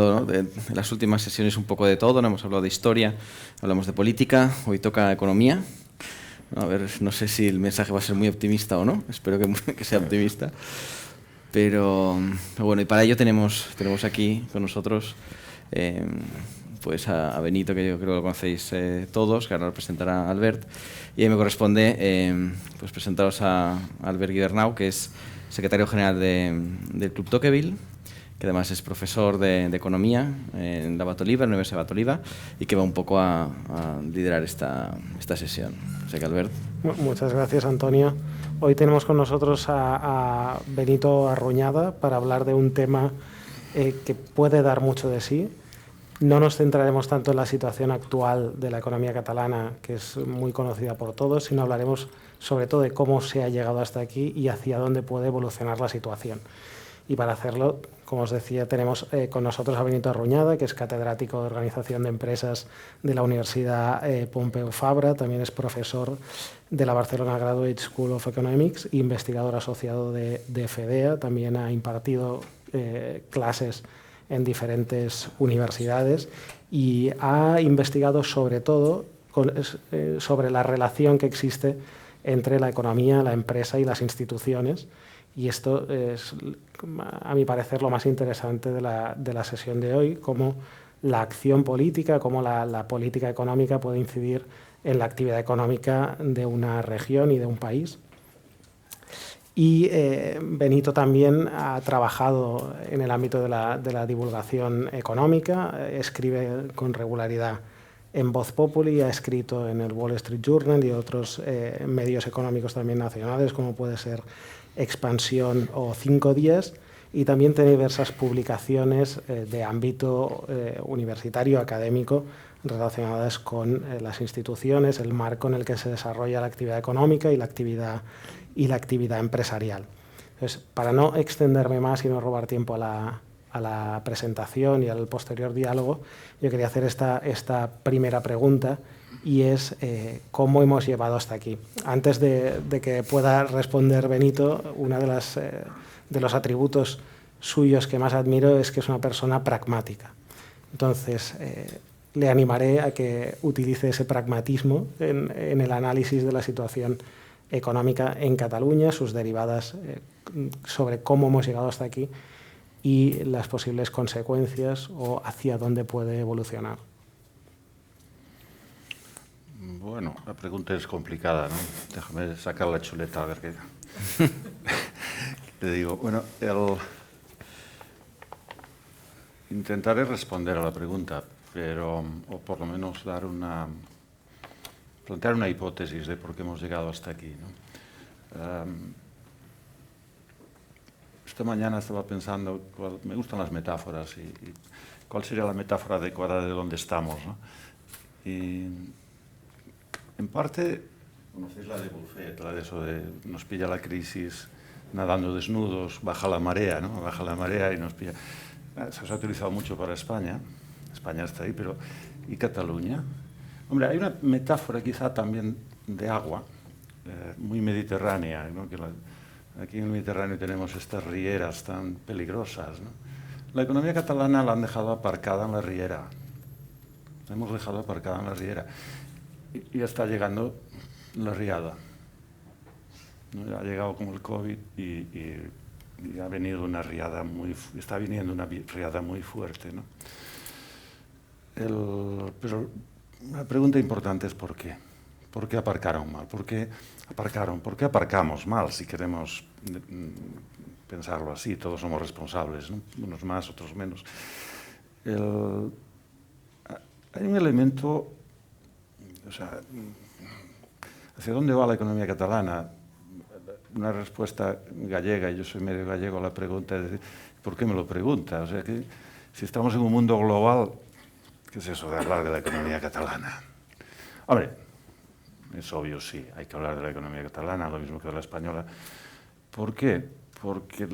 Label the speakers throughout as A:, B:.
A: ¿no? De las últimas sesiones un poco de todo, ¿no? Hemos hablado de historia, hablamos de política, hoy toca economía. A ver, no sé si el mensaje va a ser muy optimista o no, espero que sea optimista. Pero bueno, y para ello tenemos aquí con nosotros pues a Benito, que yo creo que lo conocéis todos, que ahora lo presentará Albert. Y a mí me corresponde pues presentaros a Albert Guibernau, que es secretario general del Club Tocqueville, que además es profesor de economía en la Batoliva, en la Universidad de Batoliva, y que va un poco a liderar esta sesión. O sea que, Albert.
B: Muchas gracias, Antonio. Hoy tenemos con nosotros a Benito Arruñada para hablar de un tema que puede dar mucho de sí. No nos centraremos tanto en la situación actual de la economía catalana, que es muy conocida por todos, sino hablaremos sobre todo de cómo se ha llegado hasta aquí y hacia dónde puede evolucionar la situación. Y para hacerlo, como os decía, tenemos con nosotros a Benito Arruñada, que es catedrático de Organización de Empresas de la Universidad Pompeu Fabra, también es profesor de la Barcelona Graduate School of Economics, investigador asociado de FEDEA, también ha impartido clases en diferentes universidades y ha investigado sobre todo sobre la relación que existe entre la economía, la empresa y las instituciones. Y esto es, a mi parecer, lo más interesante de la sesión de hoy, cómo la acción política, cómo la política económica puede incidir en la actividad económica de una región y de un país. Y Benito también ha trabajado en el ámbito de la divulgación económica, escribe con regularidad en Voz Populi, ha escrito en el Wall Street Journal y otros medios económicos también nacionales, como puede ser Expansión o 5 Días, y también tiene diversas publicaciones de ámbito universitario, académico, relacionadas con las instituciones, el marco en el que se desarrolla la actividad económica y la actividad empresarial. Entonces, para no extenderme más y no robar tiempo a la presentación y al posterior diálogo, yo quería hacer esta primera pregunta, y es cómo hemos llegado hasta aquí. Antes de que pueda responder Benito, uno de los atributos suyos que más admiro es que es una persona pragmática. Entonces, le animaré a que utilice ese pragmatismo en el análisis de la situación económica en Cataluña, sus derivadas sobre cómo hemos llegado hasta aquí y las posibles consecuencias o hacia dónde puede evolucionar.
C: Bueno, la pregunta es complicada, ¿no? Déjame sacar la chuleta a ver qué... Te digo, bueno, intentaré responder a la pregunta, pero, o por lo menos plantear una hipótesis de por qué hemos llegado hasta aquí, ¿no? Esta mañana estaba pensando, me gustan las metáforas, y cuál sería la metáfora adecuada de dónde estamos, ¿no? Y en parte, conocéis la de Buffett, la de eso de nos pilla la crisis nadando desnudos, baja la marea, ¿no? Baja la marea y nos pilla... Se ha utilizado mucho para España, España está ahí, pero ¿y Cataluña? Hombre, hay una metáfora quizá también de agua, muy mediterránea, ¿no? Que aquí en el Mediterráneo tenemos estas rieras tan peligrosas, ¿no? La economía catalana la han dejado aparcada en la riera. La hemos dejado aparcada en la riera. Y ya está llegando la riada, ¿no? Ha llegado como el COVID y ha venido una riada está viniendo una riada muy fuerte, ¿no? Pero la pregunta importante es ¿por qué? ¿Por qué aparcaron mal? ¿Por qué aparcamos mal, si queremos pensarlo así? Todos somos responsables, ¿no? Unos más, otros menos. Hay un elemento, o sea, ¿hacia dónde va la economía catalana? Una respuesta gallega, y yo soy medio gallego, a la pregunta es, ¿por qué me lo pregunta? O sea, que si estamos en un mundo global, ¿qué es eso de hablar de la economía catalana? Hombre, es obvio, sí, hay que hablar de la economía catalana, lo mismo que de la española. ¿Por qué? Porque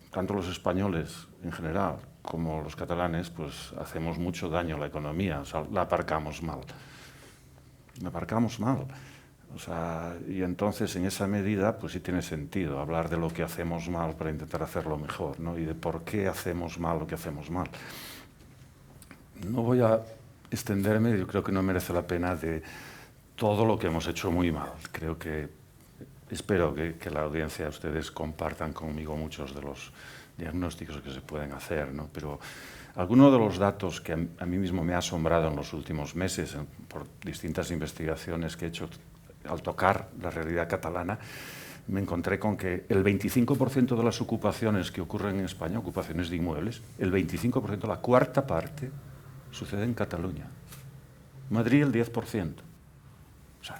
C: tanto los españoles en general como los catalanes, pues hacemos mucho daño a la economía, o sea, la aparcamos mal. La aparcamos mal. O sea, y entonces en esa medida pues sí tiene sentido hablar de lo que hacemos mal para intentar hacerlo mejor, ¿no? Y de por qué hacemos mal lo que hacemos mal. No voy a extenderme, yo creo que no merece la pena, de todo lo que hemos hecho muy mal. Espero que la audiencia, ustedes compartan conmigo muchos de los diagnósticos que se pueden hacer, ¿no? Pero algunos de los datos que a mí mismo me ha asombrado en los últimos meses, por distintas investigaciones que he hecho al tocar la realidad catalana, me encontré con que el 25% de las ocupaciones que ocurren en España, ocupaciones de inmuebles, el 25%, la cuarta parte, sucede en Cataluña. Madrid el 10%. O sea,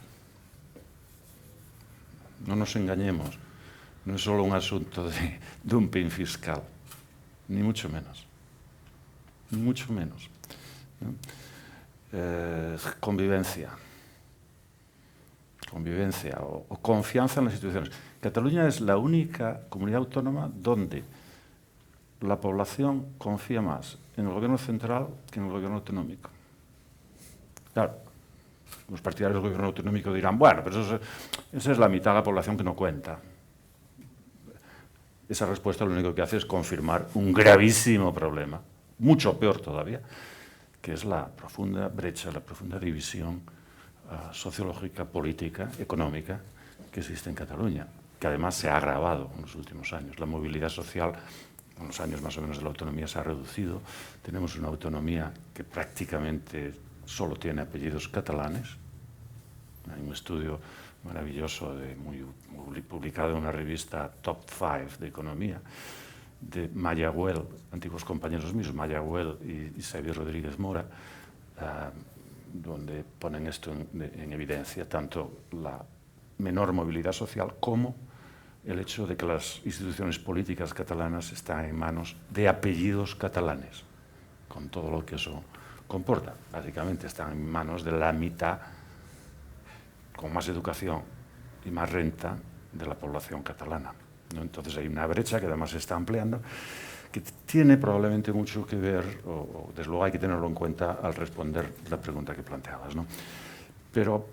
C: no nos engañemos, no es solo un asunto de dumping fiscal, ni mucho menos. Ni mucho menos, ¿no? Convivencia o confianza en las instituciones. Cataluña es la única comunidad autónoma donde la población confía más en el gobierno central que en el gobierno autonómico. Claro, los partidarios del gobierno autonómico dirán, bueno, pero esa es la mitad de la población que no cuenta. Esa respuesta lo único que hace es confirmar un gravísimo problema, mucho peor todavía, que es la profunda brecha, la profunda división sociológica, política, económica que existe en Cataluña, que además se ha agravado en los últimos años. La movilidad social, en los años más o menos de la autonomía, se ha reducido. Tenemos una autonomía que prácticamente solo tiene apellidos catalanes. Hay un estudio maravilloso, publicado en una revista Top 5 de economía, de Mayagüel, antiguos compañeros míos, Mayagüel y Xavier Rodríguez Mora, donde ponen esto en evidencia, tanto la menor movilidad social como el hecho de que las instituciones políticas catalanas están en manos de apellidos catalanes, con todo lo que eso comporta. Básicamente están en manos de la mitad con más educación y más renta de la población catalana, ¿no? Entonces hay una brecha que además se está ampliando, que tiene probablemente mucho que ver, o desde luego hay que tenerlo en cuenta al responder la pregunta que planteabas, ¿no? Pero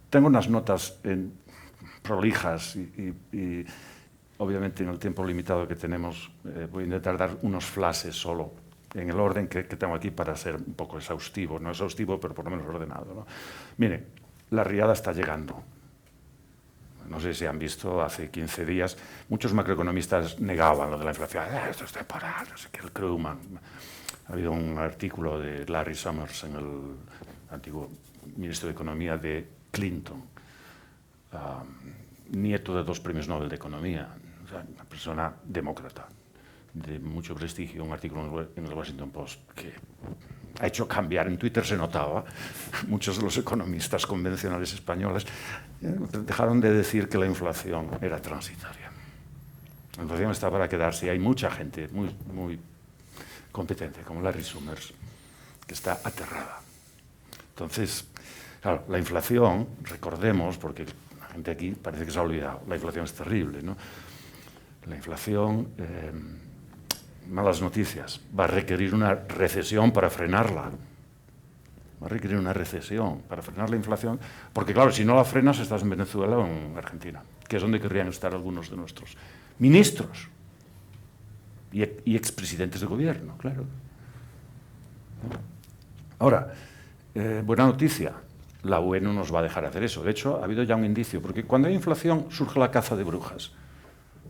C: tengo unas notas prolijas y obviamente en el tiempo limitado que tenemos voy a intentar dar unos flashes solo en el orden que tengo aquí para ser un poco exhaustivo, no exhaustivo pero por lo menos ordenado, ¿no? Mire, la riada está llegando. No sé si han visto, hace 15 días, muchos macroeconomistas negaban lo de la inflación. Esto es temporal, no sé qué, el Krugman. Ha habido un artículo de Larry Summers, en el antiguo ministro de Economía de Clinton, nieto de 2 premios Nobel de Economía, o sea, una persona demócrata, de mucho prestigio, un artículo en el Washington Post que ha hecho cambiar, en Twitter se notaba, muchos de los economistas convencionales españoles dejaron de decir que la inflación era transitoria. La inflación está para quedarse y hay mucha gente muy competente, como Larry Summers, que está aterrada. Entonces, claro, la inflación, recordemos, porque la gente aquí parece que se ha olvidado, la inflación es terrible, ¿no? La inflación, malas noticias, va a requerir una recesión para frenarla. Va a requerir una recesión para frenar la inflación, porque claro, si no la frenas estás en Venezuela o en Argentina, que es donde querrían estar algunos de nuestros ministros y expresidentes de gobierno, claro. Ahora, buena noticia, la UE no nos va a dejar hacer eso. De hecho, ha habido ya un indicio, porque cuando hay inflación surge la caza de brujas,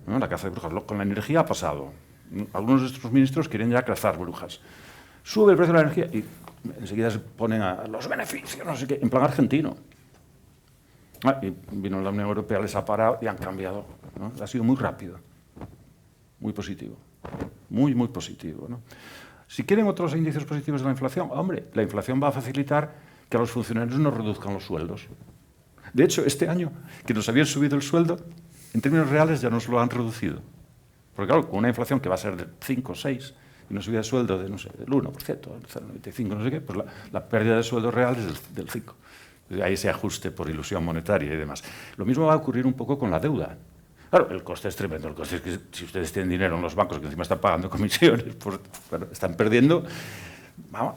C: ¿no? La caza de brujas, con la energía ha pasado. Algunos de estos ministros quieren ya cazar brujas. Sube el precio de la energía y enseguida se ponen a los beneficios, no sé qué, en plan argentino. Y vino la Unión Europea, les ha parado y han cambiado, ¿no? Ha sido muy rápido, muy positivo, muy positivo, ¿no? Si quieren otros indicios positivos de la inflación, hombre, la inflación va a facilitar que a los funcionarios no reduzcan los sueldos. De hecho, este año, que nos habían subido el sueldo, en términos reales ya nos lo han reducido. Porque claro, con una inflación que va a ser de 5 o 6 y una subida de sueldo de, no sé, del 1%, del 0,95, no sé qué, pues la pérdida de sueldo real es del 5%. Hay ese ajuste por ilusión monetaria y demás. Lo mismo va a ocurrir un poco con la deuda. Claro, el coste es tremendo. El coste es que si ustedes tienen dinero en los bancos que encima están pagando comisiones, pues bueno, están perdiendo. Vamos,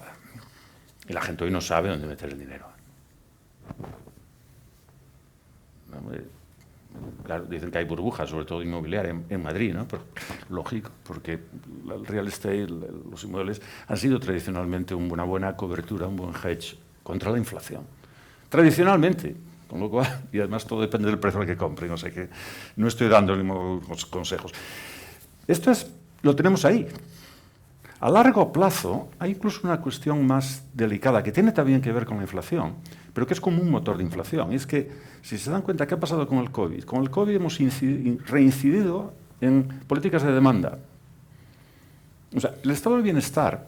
C: y la gente hoy no sabe dónde meter el dinero. Claro, dicen que hay burbujas, sobre todo inmobiliaria, en Madrid, ¿no? Pero, lógico, porque el real estate, los inmuebles, han sido tradicionalmente una buena cobertura, un buen hedge contra la inflación. Tradicionalmente, con lo cual, y además todo depende del precio al que compren, o sea que no estoy dando ningún consejos. Esto lo tenemos ahí. A largo plazo hay incluso una cuestión más delicada que tiene también que ver con la inflación, pero que es como un motor de inflación. Y es que, si se dan cuenta, ¿qué ha pasado con el COVID? Con el COVID hemos reincidido en políticas de demanda. O sea, el estado del bienestar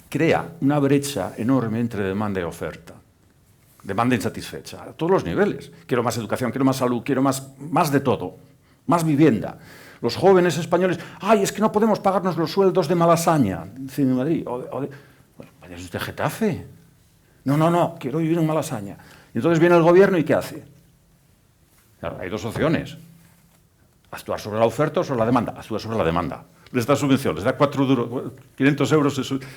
C: crea una brecha enorme entre demanda y oferta. Demanda insatisfecha, a todos los niveles. Quiero más educación, quiero más salud, quiero más de todo, más vivienda. Los jóvenes españoles, ¡ay, es que no podemos pagarnos los sueldos de Malasaña, en Madrid! Bueno, vaya usted a Getafe. No, quiero vivir en Malasaña. Y entonces viene el gobierno y ¿qué hace? Claro, hay dos opciones. Actuar sobre la oferta o sobre la demanda. Actuar sobre la demanda. Les da subvención, les da 500 euros de subvención.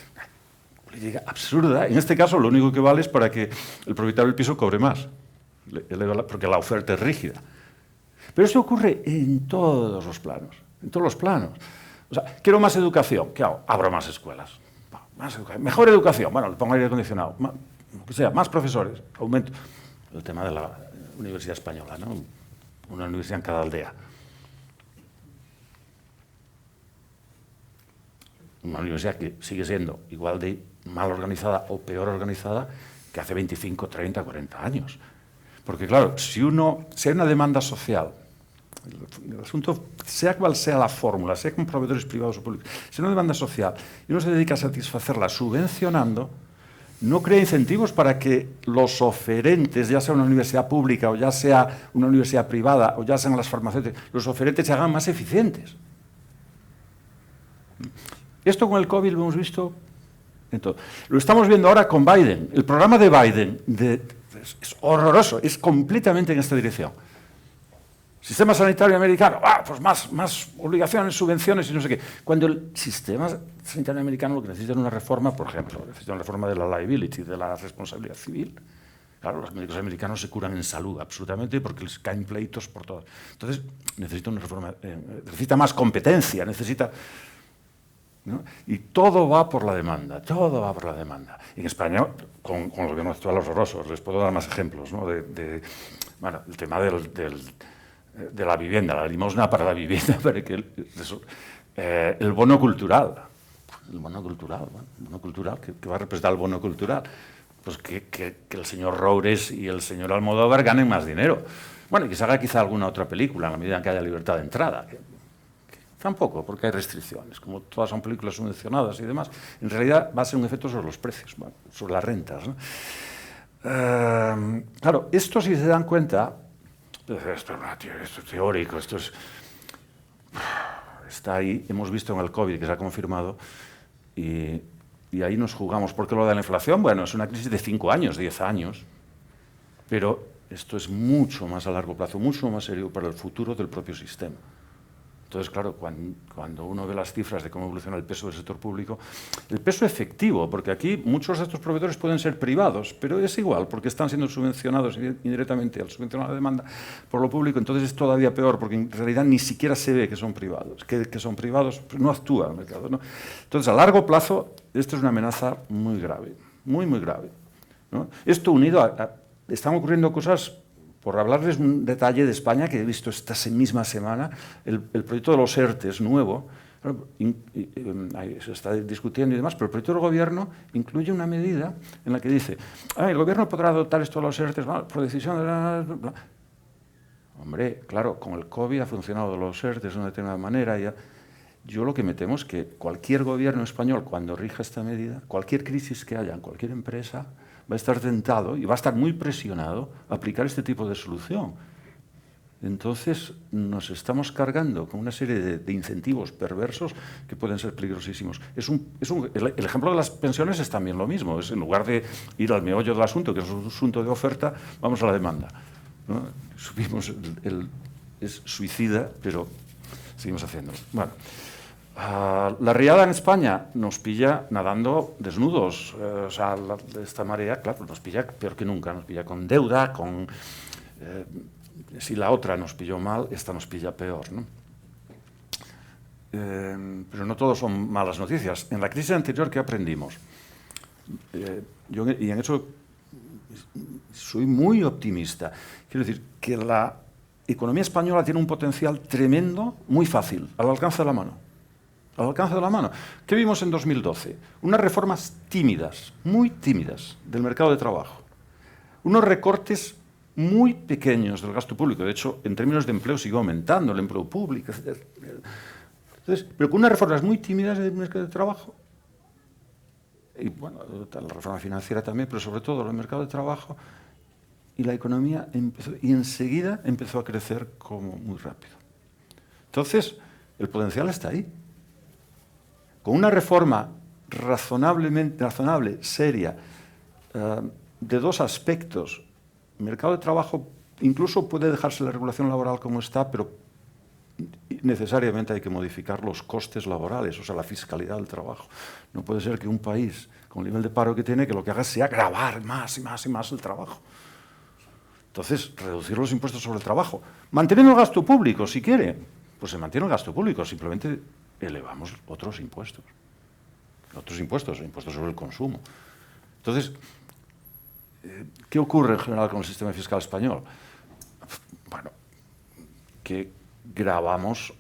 C: Política absurda. En este caso, lo único que vale es para que el propietario del piso cobre más, porque la oferta es rígida. Pero esto ocurre en todos los planos, en todos los planos. O sea, quiero más educación, ¿qué hago? Abro más escuelas. Mejor educación, bueno, le pongo aire acondicionado, que sea, más profesores, aumento. El tema de la Universidad Española, ¿no? Una universidad en cada aldea. Una universidad que sigue siendo igual de mal organizada o peor organizada que hace 25, 30, 40 años. Porque claro, si hay una demanda social, el asunto, sea cual sea la fórmula, sea con proveedores privados o públicos, si hay una demanda social y uno se dedica a satisfacerla subvencionando, no crea incentivos para que los oferentes, ya sea una universidad pública o ya sea una universidad privada o ya sean las farmacéuticas, los oferentes se hagan más eficientes. Esto con el COVID lo hemos visto en todo. Lo estamos viendo ahora con Biden. El programa de Biden es horroroso, es completamente en esta dirección. Sistema sanitario americano, pues más obligaciones, subvenciones y no sé qué. Cuando el sistema sanitario americano lo que necesita es una reforma, por ejemplo, necesita una reforma de la liability, de la responsabilidad civil. Claro, los médicos americanos se curan en salud, absolutamente, porque les caen pleitos por todo. Entonces, necesita una reforma, necesita más competencia, necesita... ¿no? Y todo va por la demanda, todo va por la demanda. Y en España, con el gobierno actual horroroso, les puedo dar más ejemplos, ¿no? Bueno, el tema de la vivienda, la limosna para la vivienda, para que el bono cultural, ¿qué va a representar el bono cultural? Pues que el señor Roures y el señor Almodóvar ganen más dinero. Bueno, y que se haga quizá alguna otra película, en la medida en que haya libertad de entrada. Tampoco, porque hay restricciones. Como todas son películas subvencionadas y demás, en realidad va a ser un efecto sobre los precios, sobre las rentas, ¿no? Claro, esto, si se dan cuenta, esto es teórico, está ahí, hemos visto en el COVID que se ha confirmado, y ahí nos jugamos. ¿Por qué lo de la inflación? Bueno, es una crisis de 5 años, 10 años, pero esto es mucho más a largo plazo, mucho más serio para el futuro del propio sistema. Entonces, claro, cuando uno ve las cifras de cómo evoluciona el peso del sector público, el peso efectivo, porque aquí muchos de estos proveedores pueden ser privados, pero es igual, porque están siendo subvencionados indirectamente al subvencionar la demanda por lo público, entonces es todavía peor, porque en realidad ni siquiera se ve que son privados, que son privados, no actúa el mercado, ¿no? Entonces, a largo plazo, esto es una amenaza muy grave, muy, muy grave, ¿no? Esto unido están ocurriendo cosas. Por hablarles un detalle de España que he visto esta misma semana, el proyecto de los ERTEs nuevo, se está discutiendo y demás, pero el proyecto del Gobierno incluye una medida en la que dice, el Gobierno podrá adoptar esto de los ERTEs por decisión de... Hombre, claro, con el COVID ha funcionado los ERTEs de una determinada manera. Yo lo que me temo es que cualquier gobierno español, cuando rija esta medida, cualquier crisis que haya en cualquier empresa, va a estar tentado y va a estar muy presionado a aplicar este tipo de solución. Entonces, nos estamos cargando con una serie de incentivos perversos que pueden ser peligrosísimos. El ejemplo de las pensiones es también lo mismo. Es, en lugar de ir al meollo del asunto, que es un asunto de oferta, vamos a la demanda, ¿no? Subimos es suicida, pero seguimos haciéndolo. Bueno. La riada en España nos pilla nadando desnudos, o sea, esta marea, claro, nos pilla peor que nunca, nos pilla con deuda, con si la otra nos pilló mal, esta nos pilla peor, ¿no? Pero no todo son malas noticias. En la crisis anterior, ¿qué aprendimos? Y en eso soy muy optimista. Quiero decir que la economía española tiene un potencial tremendo, muy fácil, al alcance de la mano. Al alcance de la mano. ¿Qué vimos en 2012? Unas reformas tímidas, muy tímidas, del mercado de trabajo. Unos recortes muy pequeños del gasto público. De hecho, en términos de empleo sigue aumentando el empleo público, etc. Entonces, pero con unas reformas muy tímidas del mercado de trabajo. Y bueno, la reforma financiera también, pero sobre todo el mercado de trabajo. Y la economía enseguida empezó a crecer como muy rápido. Entonces, el potencial está ahí. Con una reforma razonable, seria, de dos aspectos, el mercado de trabajo incluso puede dejarse la regulación laboral como está, pero necesariamente hay que modificar los costes laborales, o sea, la fiscalidad del trabajo. No puede ser que un país con el nivel de paro que tiene, que lo que haga sea gravar más y más y más el trabajo. Entonces, reducir los impuestos sobre el trabajo. Manteniendo el gasto público, si quiere, pues se mantiene el gasto público, simplemente elevamos otros impuestos. Impuestos sobre el consumo. Entonces, ¿qué ocurre en general con el sistema fiscal español? Bueno, que gravamos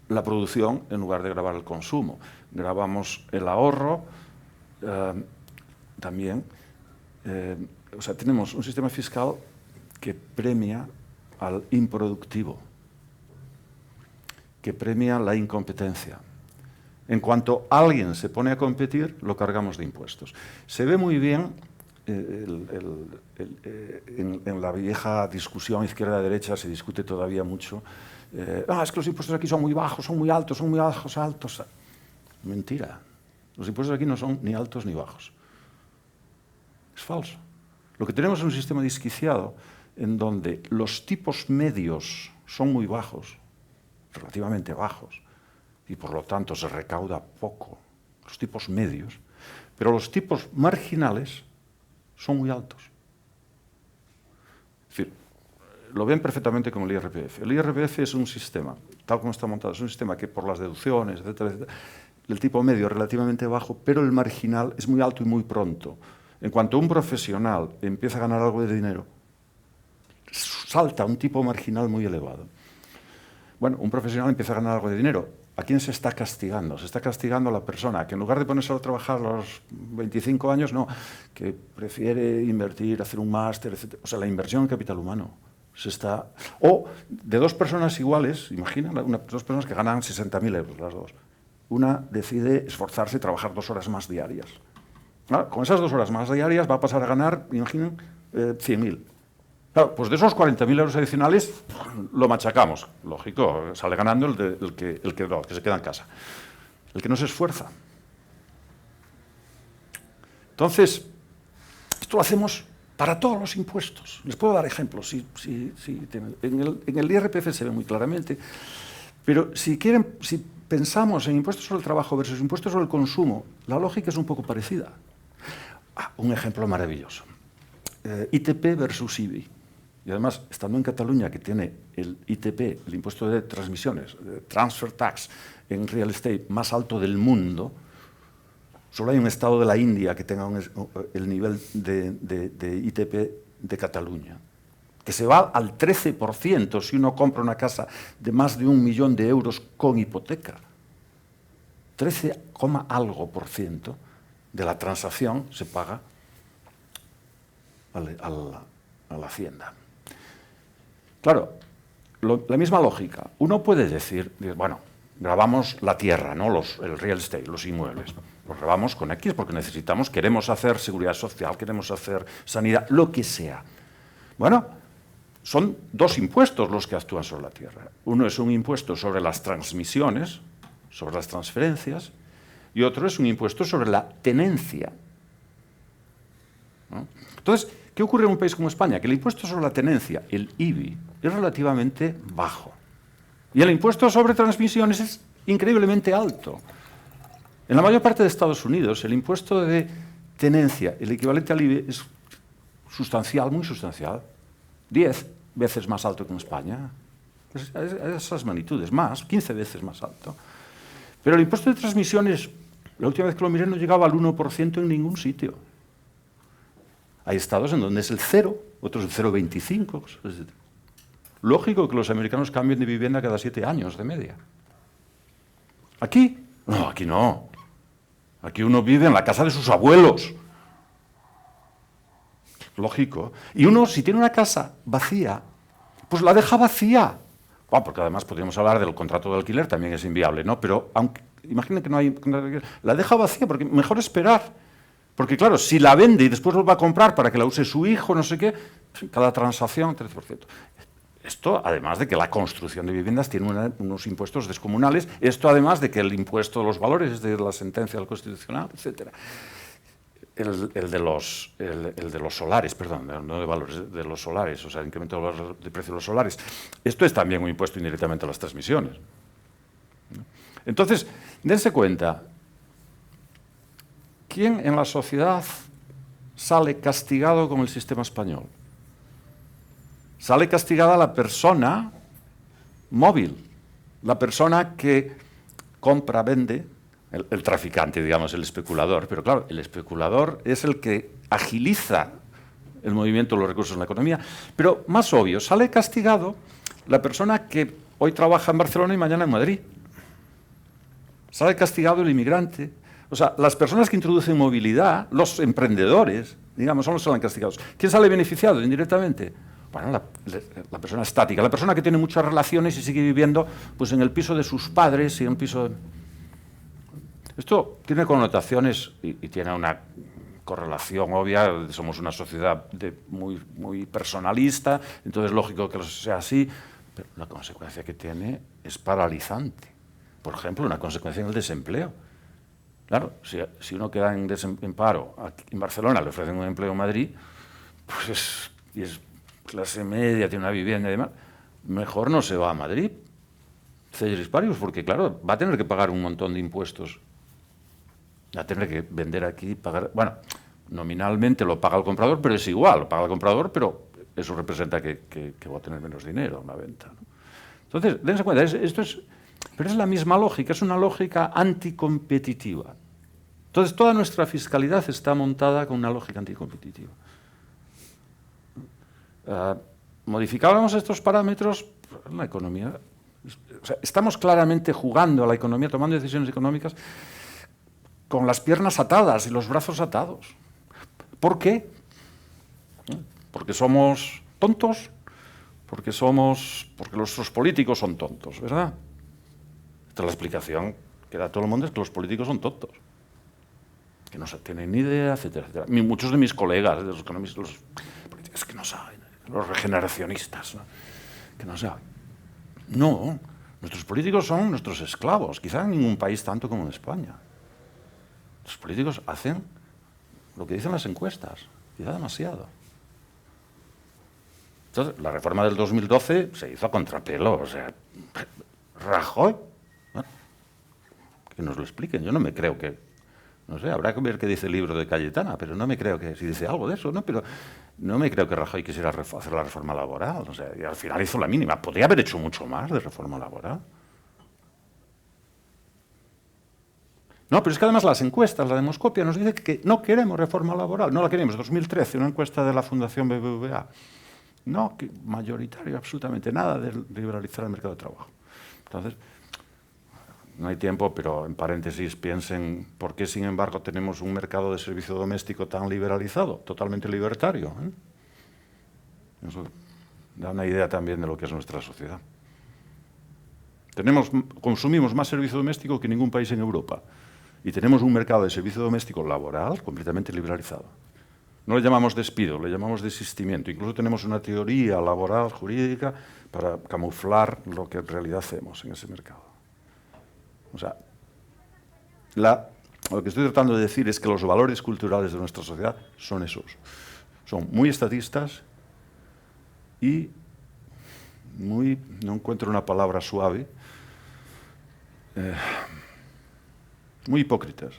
C: la producción en lugar de gravar el consumo. Gravamos el ahorro también. O sea, tenemos un sistema fiscal que premia al improductivo, que premia la incompetencia. En cuanto alguien se pone a competir, lo cargamos de impuestos. Se ve muy bien en la vieja discusión izquierda-derecha, se discute todavía mucho. Es que los impuestos aquí son muy bajos, son muy altos, son muy bajos, altos. Mentira. Los impuestos aquí no son ni altos ni bajos. Es falso. Lo que tenemos es un sistema disquiciado en donde los tipos medios son muy bajos, relativamente bajos, y por lo tanto se recauda poco, los tipos medios, pero los tipos marginales son muy altos. Es decir, lo ven perfectamente con el IRPF. El IRPF es un sistema, tal como está montado, es un sistema que por las deducciones, etcétera, etcétera, el tipo medio es relativamente bajo, pero el marginal es muy alto y muy pronto. En cuanto un profesional empieza a ganar algo de dinero, salta un tipo marginal muy elevado. Bueno, un profesional empieza a ganar algo de dinero. ¿A quién se está castigando? Se está castigando a la persona que en lugar de ponerse a trabajar a los 25 años, no, que prefiere invertir, hacer un máster, etc. O sea, la inversión en capital humano. O de dos personas iguales, imagina, dos personas que ganan 60.000 euros las dos. Una decide esforzarse y trabajar 2 horas más diarias. Con esas 2 horas más diarias va a pasar a ganar, imaginen, 100.000. Claro, pues de esos 40.000 euros adicionales lo machacamos. Lógico, sale ganando el que se queda en casa. El que no se esfuerza. Entonces, esto lo hacemos para todos los impuestos. Les puedo dar ejemplos. En el IRPF se ve muy claramente. Pero si pensamos en impuestos sobre el trabajo versus impuestos sobre el consumo, la lógica es un poco parecida. Un ejemplo maravilloso. ITP versus IBI. Y además, estando en Cataluña, que tiene el ITP, el impuesto de transmisiones, transfer tax, en real estate más alto del mundo, solo hay un estado de la India que tenga el nivel de ITP de Cataluña, que se va al 13% si uno compra una casa de más de 1 millón de euros con hipoteca. 13, algo por ciento de la transacción se paga a la Hacienda. Claro, la misma lógica. Uno puede decir, bueno, grabamos la tierra, ¿no? El real estate, los inmuebles. Los grabamos con X porque queremos hacer seguridad social, queremos hacer sanidad, lo que sea. Bueno, son 2 impuestos los que actúan sobre la tierra. Uno es un impuesto sobre las transmisiones, sobre las transferencias, y otro es un impuesto sobre la tenencia, ¿no? Entonces, ¿qué ocurre en un país como España? Que el impuesto sobre la tenencia, el IBI, es relativamente bajo. Y el impuesto sobre transmisiones es increíblemente alto. En la mayor parte de Estados Unidos, el impuesto de tenencia, el equivalente al IBI, es sustancial, muy sustancial. 10, veces más alto que en España. A esas magnitudes, más, 15 veces más alto. Pero el impuesto de transmisiones, la última vez que lo miré, no llegaba al 1% en ningún sitio. Hay estados en donde es el 0, otros el 0,25. Lógico que los americanos cambien de vivienda cada 7 años de media. ¿Aquí? No, aquí no. Aquí uno vive en la casa de sus abuelos. Lógico. Y uno, si tiene una casa vacía, pues la deja vacía. Bueno, porque además podríamos hablar del contrato de alquiler, también es inviable, ¿no? Pero aunque, imaginen que no hay... La deja vacía, porque mejor esperar. Porque claro, si la vende y después lo va a comprar para que la use su hijo, no sé qué, cada transacción, 13%. Esto, además de que la construcción de viviendas tiene unos impuestos descomunales, esto además de que el impuesto de los valores de la sentencia del Constitucional, etc. El de los solares, perdón, no de valores, de los solares, o sea, el incremento de precio de los solares. Esto es también un impuesto indirectamente a las transmisiones. Entonces, dense cuenta, ¿quién en la sociedad sale castigado con el sistema español? Sale castigada la persona móvil, la persona que compra, vende, el traficante, digamos, el especulador. Pero claro, el especulador es el que agiliza el movimiento de los recursos en la economía. Pero más obvio, sale castigado la persona que hoy trabaja en Barcelona y mañana en Madrid. Sale castigado el inmigrante. O sea, las personas que introducen movilidad, los emprendedores, digamos, son los que salen castigados. ¿Quién sale beneficiado indirectamente? Bueno, la persona estática, la persona que tiene muchas relaciones y sigue viviendo pues, en el piso de sus padres y en un piso... Esto tiene connotaciones y tiene una correlación obvia. Somos una sociedad muy personalista, entonces es lógico que sea así, pero la consecuencia que tiene es paralizante. Por ejemplo, una consecuencia en el desempleo. Claro, si uno queda en paro aquí en Barcelona, le ofrecen un empleo en Madrid, pues es clase media, tiene una vivienda y demás, mejor no se va a Madrid, ceteris paribus, porque claro, va a tener que pagar un montón de impuestos, va a tener que vender aquí, pagar, bueno, nominalmente lo paga el comprador, pero es igual, lo paga el comprador, pero eso representa que va a tener menos dinero en la venta, ¿no? Entonces, dense cuenta, pero es la misma lógica, es una lógica anticompetitiva. Entonces, toda nuestra fiscalidad está montada con una lógica anticompetitiva. Modificábamos estos parámetros, la economía, o sea, estamos claramente jugando a la economía, tomando decisiones económicas con las piernas atadas y los brazos atados. ¿Por qué? Porque somos tontos, porque nuestros políticos son tontos, ¿verdad? Esta es la explicación que da todo el mundo, es que los políticos son tontos, que no tienen ni idea, etcétera, etcétera. Muchos de mis colegas, de los economistas, es que no saben, los regeneracionistas, ¿no? Que no saben. No, nuestros políticos son nuestros esclavos, quizá en ningún país tanto como en España. Los políticos hacen lo que dicen las encuestas, quizá demasiado. Entonces, la reforma del 2012 se hizo a contrapelo, o sea, Rajoy, ¿no? Que nos lo expliquen, yo no me creo que, no sé, habrá que ver qué dice el libro de Cayetana, pero no me creo que, si dice algo de eso, ¿no? Pero no me creo que Rajoy quisiera hacer la reforma laboral, o sea, y al final hizo la mínima, podría haber hecho mucho más de reforma laboral. No, pero es que además las encuestas, la Demoscopia nos dice que no queremos reforma laboral, no la queremos. 2013, una encuesta de la Fundación BBVA. No, que mayoritario, absolutamente nada de liberalizar el mercado de trabajo. Entonces, no hay tiempo, pero en paréntesis piensen por qué, sin embargo, tenemos un mercado de servicio doméstico tan liberalizado, totalmente libertario, ¿eh? Eso da una idea también de lo que es nuestra sociedad. Consumimos más servicio doméstico que ningún país en Europa. Y tenemos un mercado de servicio doméstico laboral completamente liberalizado. No le llamamos despido, le llamamos desistimiento. Incluso tenemos una teoría laboral, jurídica, para camuflar lo que en realidad hacemos en ese mercado. O sea, lo que estoy tratando de decir es que los valores culturales de nuestra sociedad son esos. Son muy estatistas y no encuentro una palabra suave, muy hipócritas.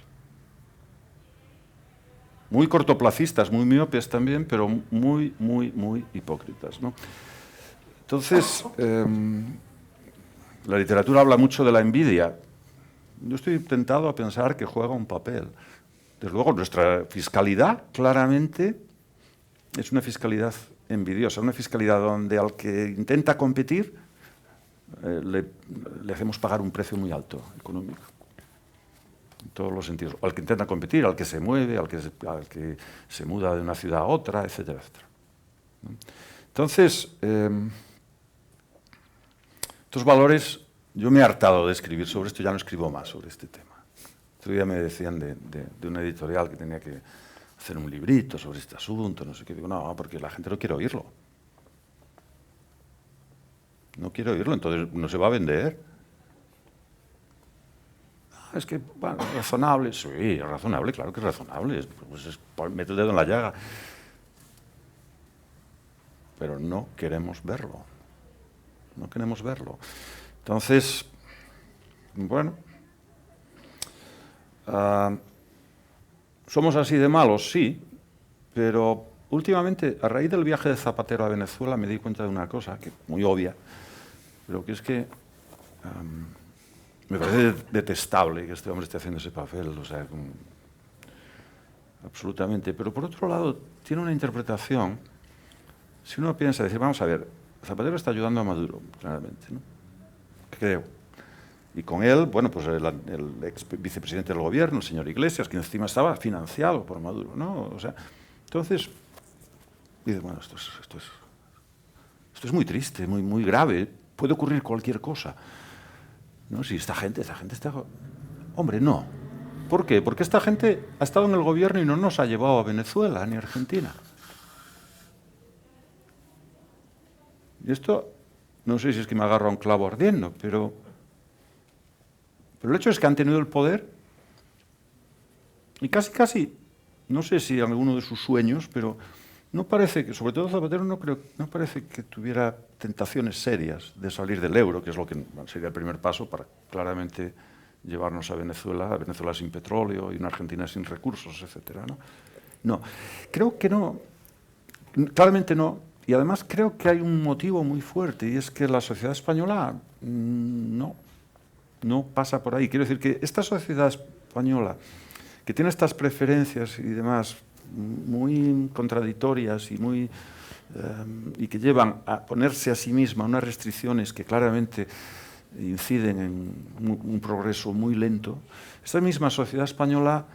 C: Muy cortoplacistas, muy miopes también, pero muy hipócritas, ¿no? Entonces, la literatura habla mucho de la envidia. Yo estoy tentado a pensar que juega un papel. Desde luego, nuestra fiscalidad claramente es una fiscalidad envidiosa, una fiscalidad donde al que intenta competir le hacemos pagar un precio muy alto económico, en todos los sentidos. Al que intenta competir, al que se mueve, al que se muda de una ciudad a otra, etcétera, etcétera. Entonces, estos valores, yo me he hartado de escribir sobre esto, ya no escribo más sobre este tema. Otro día me decían de una editorial que tenía que hacer un librito sobre este asunto, no sé qué. Digo, no, porque la gente no quiere oírlo. No quiere oírlo, entonces no se va a vender. Es que, bueno, razonable. Sí, es razonable, claro que es razonable. Pues mete el dedo en la llaga. Pero no queremos verlo. No queremos verlo. Entonces, bueno, ¿somos así de malos? Sí, pero últimamente, a raíz del viaje de Zapatero a Venezuela, me di cuenta de una cosa, que muy obvia, pero que es que me parece detestable que este hombre esté haciendo ese papel, o sea, absolutamente. Pero por otro lado, tiene una interpretación, si uno piensa, decir, vamos a ver, Zapatero está ayudando a Maduro, claramente, ¿no? Creo. Y con él, bueno, pues el ex vicepresidente del gobierno, el señor Iglesias, que encima estaba financiado por Maduro, ¿no? O sea, entonces, dice, bueno, esto es muy triste, muy grave, puede ocurrir cualquier cosa. ¿No? Si esta gente está... Hombre, no. ¿Por qué? Porque esta gente ha estado en el gobierno y no nos ha llevado a Venezuela ni a Argentina. Y esto, no sé si es que me agarro a un clavo ardiendo, pero el hecho es que han tenido el poder y casi, no sé si alguno de sus sueños, pero no parece que, sobre todo Zapatero, no parece que tuviera tentaciones serias de salir del euro, que es lo que sería el primer paso para claramente llevarnos a Venezuela sin petróleo y una Argentina sin recursos, etcétera, ¿no? No, creo que no, claramente no, y además creo que hay un motivo muy fuerte, y es que la sociedad española no pasa por ahí. Quiero decir que esta sociedad española, que tiene estas preferencias y demás muy contradictorias y que llevan a ponerse a sí misma unas restricciones que claramente inciden en un progreso muy lento, esta misma sociedad española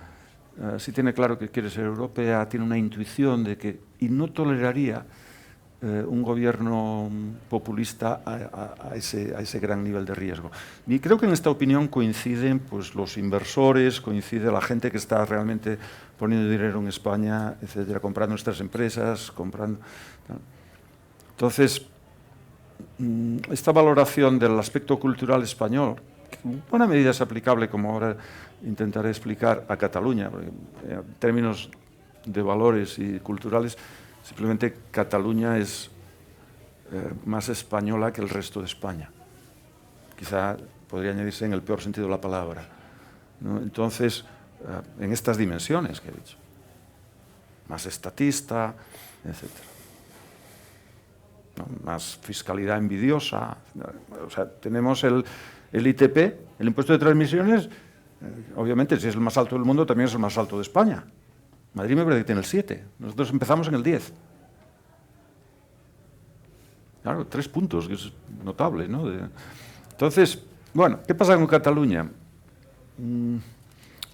C: sí tiene claro que quiere ser europea, tiene una intuición de que, y no toleraría un gobierno populista a ese gran nivel de riesgo. Y creo que en esta opinión coinciden pues, los inversores, coincide la gente que está realmente poniendo dinero en España, etcétera, comprando nuestras empresas, comprando... Entonces, esta valoración del aspecto cultural español, que en buena medida es aplicable, como ahora intentaré explicar, a Cataluña, porque, en términos de valores y culturales, simplemente Cataluña es más española que el resto de España. Quizá podría añadirse en el peor sentido de la palabra, ¿no? Entonces, en estas dimensiones que he dicho, más estatista, etc. ¿No? Más fiscalidad envidiosa. O sea, tenemos el ITP, el impuesto de transmisiones, obviamente, si es el más alto del mundo, también es el más alto de España. Madrid me parece que tiene el 7. Nosotros empezamos en el 10. Claro, 3 puntos, que es notable, ¿no? Entonces, bueno, ¿qué pasa con Cataluña?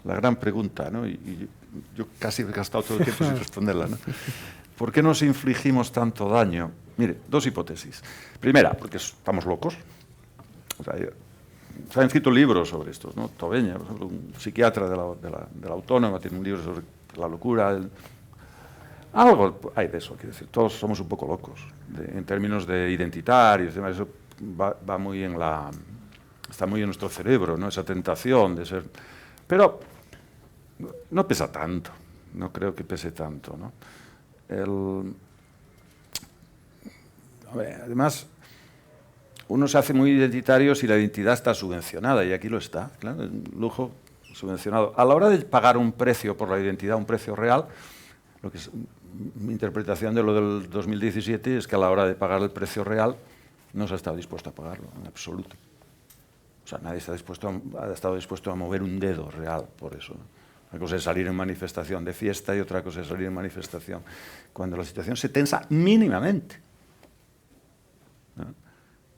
C: La gran pregunta, ¿no? Y yo casi he gastado todo el tiempo sin responderla, ¿no? ¿Por qué nos infligimos tanto daño? Mire, 2 hipótesis. Primera, porque estamos locos. O sea, se han escrito libros sobre esto, ¿no? Tobeña, por ejemplo, un psiquiatra de la Autónoma, tiene un libro sobre la locura. Algo hay de eso, quiero decir, todos somos un poco locos, en términos de identitarios, eso va muy está muy en nuestro cerebro, ¿no? Esa tentación de ser... Pero no pesa tanto, no creo que pese tanto, ¿no? Además, uno se hace muy identitario si la identidad está subvencionada, y aquí lo está, claro, el lujo subvencionado. A la hora de pagar un precio por la identidad, un precio real, lo que es mi interpretación de lo del 2017 es que a la hora de pagar el precio real no se ha estado dispuesto a pagarlo, en absoluto. O sea, nadie ha estado dispuesto a mover un dedo real por eso, ¿no? Una cosa es salir en manifestación de fiesta y otra cosa es salir en manifestación cuando la situación se tensa mínimamente, ¿no?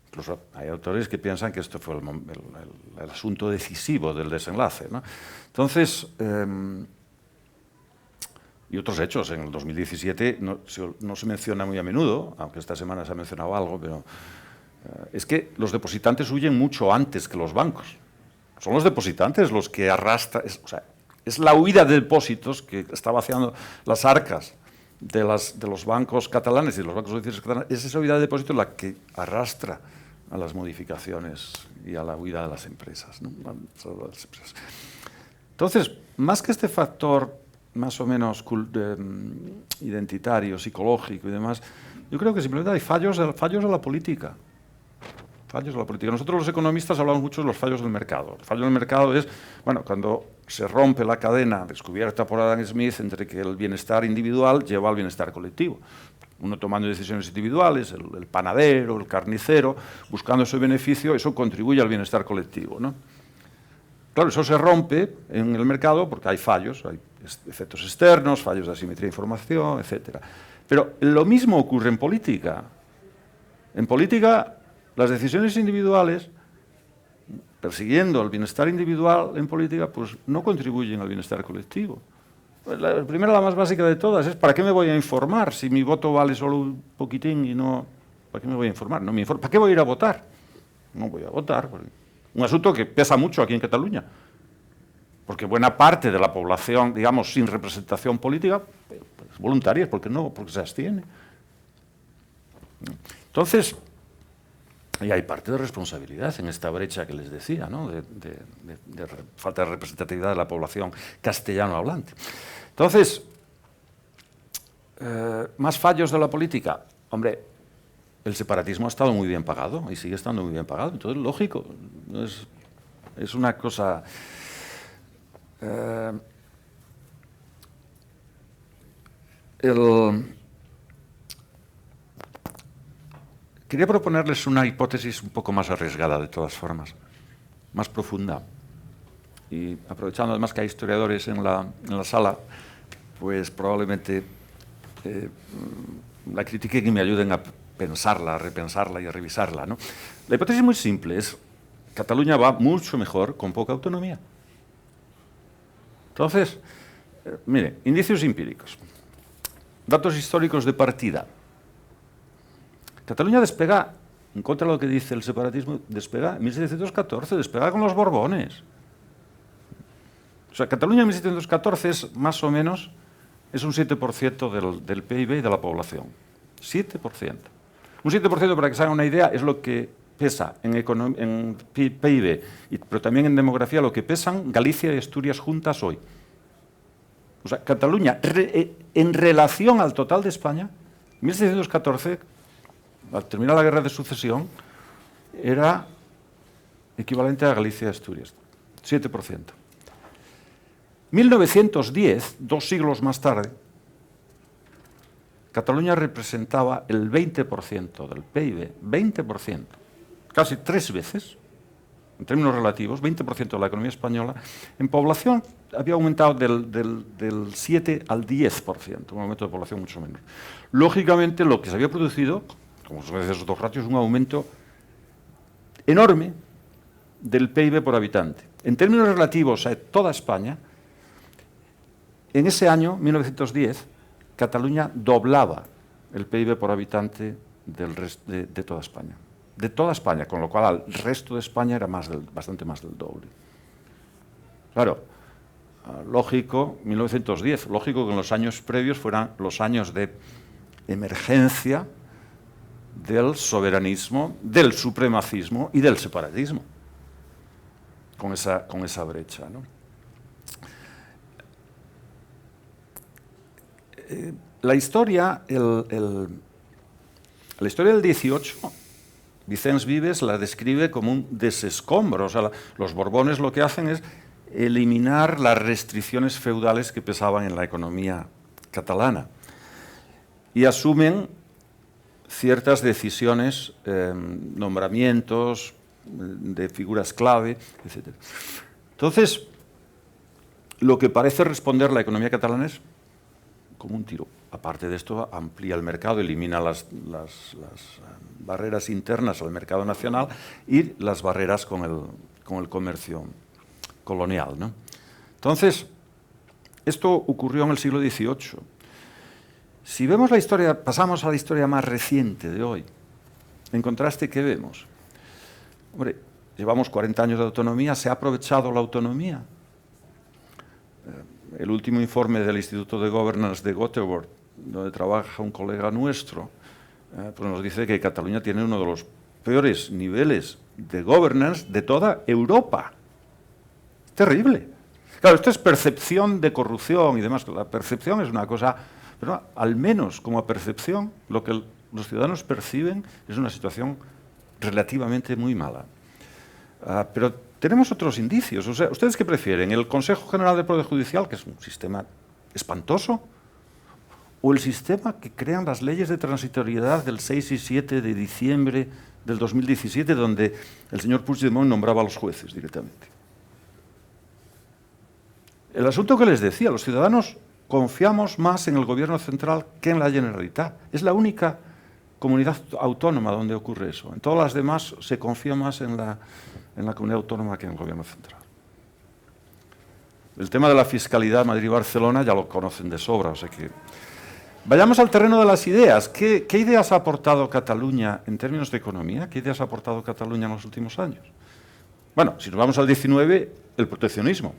C: Incluso hay autores que piensan que esto fue el asunto decisivo del desenlace, ¿no? Entonces, y otros hechos. En el 2017 no se menciona muy a menudo, aunque esta semana se ha mencionado algo, pero es que los depositantes huyen mucho antes que los bancos. Son los depositantes los que arrastran, o sea, es la huida de depósitos que está vaciando las arcas de los bancos catalanes y de los bancos judiciales catalanes. Es esa huida de depósitos la que arrastra a las modificaciones y a la huida de las empresas, ¿no? Entonces, más que este factor más o menos identitario, psicológico y demás, yo creo que simplemente hay fallos de la política. Fallos de la política. Nosotros los economistas hablamos mucho de los fallos del mercado. El fallo del mercado es, bueno, cuando se rompe la cadena descubierta por Adam Smith entre que el bienestar individual lleva al bienestar colectivo. Uno tomando decisiones individuales, el panadero, el carnicero, buscando ese beneficio, eso contribuye al bienestar colectivo, ¿no? Claro, eso se rompe en el mercado porque hay fallos, hay efectos externos, fallos de asimetría de información, etc. Pero lo mismo ocurre en política. En política, las decisiones individuales, persiguiendo el bienestar individual en política, pues no contribuyen al bienestar colectivo. Pues la primera, la más básica de todas, es ¿para qué me voy a informar si mi voto vale solo un poquitín y no? ¿Para qué me voy a informar? No me informo. ¿Para qué voy a ir a votar? No voy a votar. Un asunto que pesa mucho aquí en Cataluña, porque buena parte de la población, digamos, sin representación política, es voluntaria, porque se abstiene. Entonces, y hay parte de responsabilidad en esta brecha que les decía, ¿no? de falta de representatividad de la población castellano hablante. Entonces, más fallos de la política. Hombre, el separatismo ha estado muy bien pagado y sigue estando muy bien pagado. Entonces, lógico, es una cosa... Quería proponerles una hipótesis un poco más arriesgada, de todas formas, más profunda. Y aprovechando además que hay historiadores en la sala, pues probablemente la critiquen y me ayuden a pensarla, a repensarla y a revisarla, ¿no? La hipótesis muy simple es: Cataluña va mucho mejor con poca autonomía. Entonces, mire, indicios empíricos, datos históricos de partida. Cataluña despega, en contra de lo que dice el separatismo, despega en 1714, despega con los Borbones. O sea, Cataluña en 1714 es más o menos, es un 7% del PIB y de la población. 7%. Un 7%, para que se hagan una idea, es lo que pesa en PIB, pero también en demografía, lo que pesan Galicia y Asturias juntas hoy. O sea, Cataluña, en relación al total de España, en 1714, al terminar la Guerra de Sucesión, era equivalente a Galicia y Asturias. 7%. 1910, 2 siglos más tarde, Cataluña representaba el 20% del PIB, 20%, casi 3 veces, en términos relativos, 20% de la economía española. En población había aumentado del 7 al 10%, un aumento de población mucho menor. Lógicamente, lo que se había producido, como se ve esos dos ratios, es un aumento enorme del PIB por habitante. En términos relativos a toda España, en ese año, 1910, Cataluña doblaba el PIB por habitante de toda España. De toda España, con lo cual el resto de España era bastante más del doble. Claro, lógico, 1910, lógico que en los años previos fueran los años de emergencia del soberanismo, del supremacismo y del separatismo, con esa brecha, ¿no? La historia del 18, Vicens Vives la describe como un desescombro. O sea, los Borbones lo que hacen es eliminar las restricciones feudales que pesaban en la economía catalana y asumen ciertas decisiones, nombramientos de figuras clave, etc. Entonces, lo que parece responder la economía catalana es como un tiro. Aparte de esto, amplía el mercado, elimina las barreras internas al mercado nacional y las barreras con el comercio colonial, ¿no? Entonces, esto ocurrió en el siglo XVIII. Si vemos la historia, pasamos a la historia más reciente de hoy, en contraste, ¿qué vemos? Hombre, llevamos 40 años de autonomía, ¿se ha aprovechado la autonomía? El último informe del Instituto de Governance de Göteborg, donde trabaja un colega nuestro, pues nos dice que Cataluña tiene uno de los peores niveles de governance de toda Europa. Terrible. Claro, esto es percepción de corrupción y demás. La percepción es una cosa, pero al menos como percepción, lo que los ciudadanos perciben es una situación relativamente muy mala. Pero tenemos otros indicios. O sea, ¿ustedes qué prefieren? ¿El Consejo General del Poder Judicial, que es un sistema espantoso, o el sistema que crean las leyes de transitoriedad del 6 y 7 de diciembre del 2017, donde el señor Puigdemont nombraba a los jueces directamente? El asunto que les decía, los ciudadanos confiamos más en el gobierno central que en la Generalitat. Es la única comunidad autónoma donde ocurre eso. En todas las demás se confía más en la comunidad autónoma que en el gobierno central. El tema de la fiscalidad Madrid-Barcelona ya lo conocen de sobra, o sea que... Vayamos al terreno de las ideas. ¿Qué ideas ha aportado Cataluña en términos de economía? ¿Qué ideas ha aportado Cataluña en los últimos años? Bueno, si nos vamos al 19, el proteccionismo.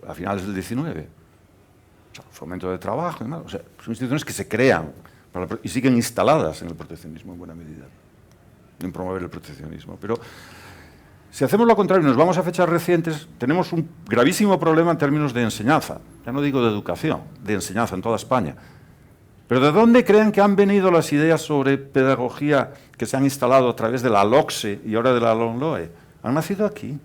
C: A finales del 19. O sea, el fomento de trabajo y demás. O sea, son instituciones que se crean y siguen instaladas en el proteccionismo en buena medida, en promover el proteccionismo. Pero si hacemos lo contrario y nos vamos a fechas recientes, tenemos un gravísimo problema en términos de enseñanza. Ya no digo de educación, de enseñanza en toda España. Pero ¿de dónde creen que han venido las ideas sobre pedagogía que se han instalado a través de la LOCSE y ahora de la LOMLOE? Han nacido aquí.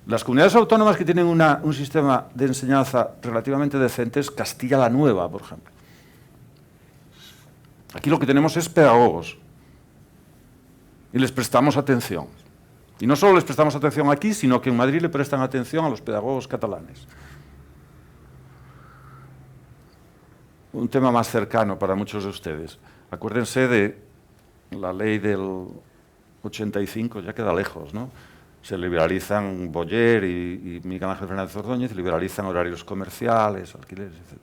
C: Las comunidades autónomas que tienen un sistema de enseñanza relativamente decente es Castilla la Nueva, por ejemplo. Aquí lo que tenemos es pedagogos. Y les prestamos atención. Y no solo les prestamos atención aquí, sino que en Madrid le prestan atención a los pedagogos catalanes. Un tema más cercano para muchos de ustedes. Acuérdense de la ley del 85, ya queda lejos, ¿no? Se liberalizan Boyer y Miguel Ángel Fernández Ordóñez, liberalizan horarios comerciales, alquileres, etc.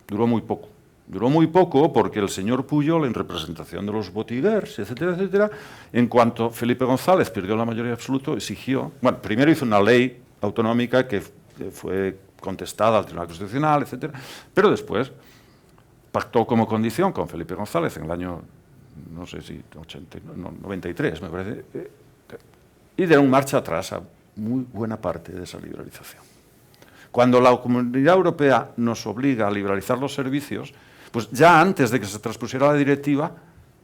C: Duró muy poco. Duró muy poco porque el señor Pujol, en representación de los botiguers, etcétera, etcétera, en cuanto Felipe González perdió la mayoría absoluta, exigió... Bueno, primero hizo una ley autonómica que fue contestada al Tribunal Constitucional, etcétera, pero después pactó como condición con Felipe González en el año, no sé si 93, me parece, y dieron marcha atrás a muy buena parte de esa liberalización. Cuando la Comunidad Europea nos obliga a liberalizar los servicios, pues ya antes de que se transpusiera la directiva,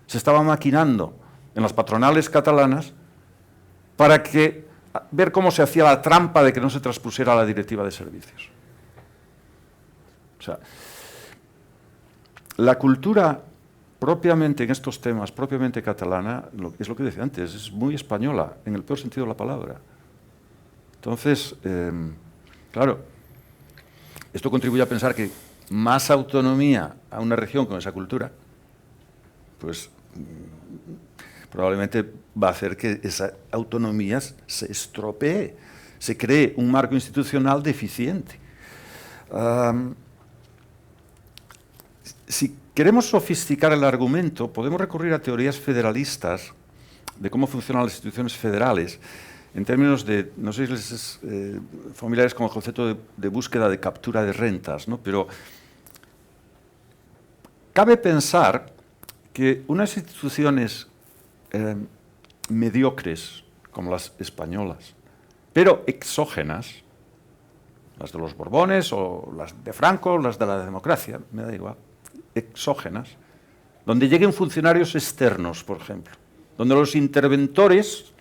C: se estaba maquinando en las patronales catalanas para ver cómo se hacía la trampa de que no se transpusiera la directiva de servicios. O sea, la cultura propiamente en estos temas, propiamente catalana, es lo que decía antes, es muy española, en el peor sentido de la palabra. Entonces, claro, esto contribuye a pensar que más autonomía a una región con esa cultura, pues probablemente va a hacer que esa autonomía se estropee, se cree un marco institucional deficiente. Si queremos sofisticar el argumento, podemos recurrir a teorías federalistas de cómo funcionan las instituciones federales, en términos de, no sé si les es familiares con el concepto de búsqueda de captura de rentas, ¿no? Pero cabe pensar que unas instituciones mediocres, como las españolas, pero exógenas, las de los Borbones o las de Franco, las de la democracia, me da igual, exógenas, donde lleguen funcionarios externos, por ejemplo, donde los interventores...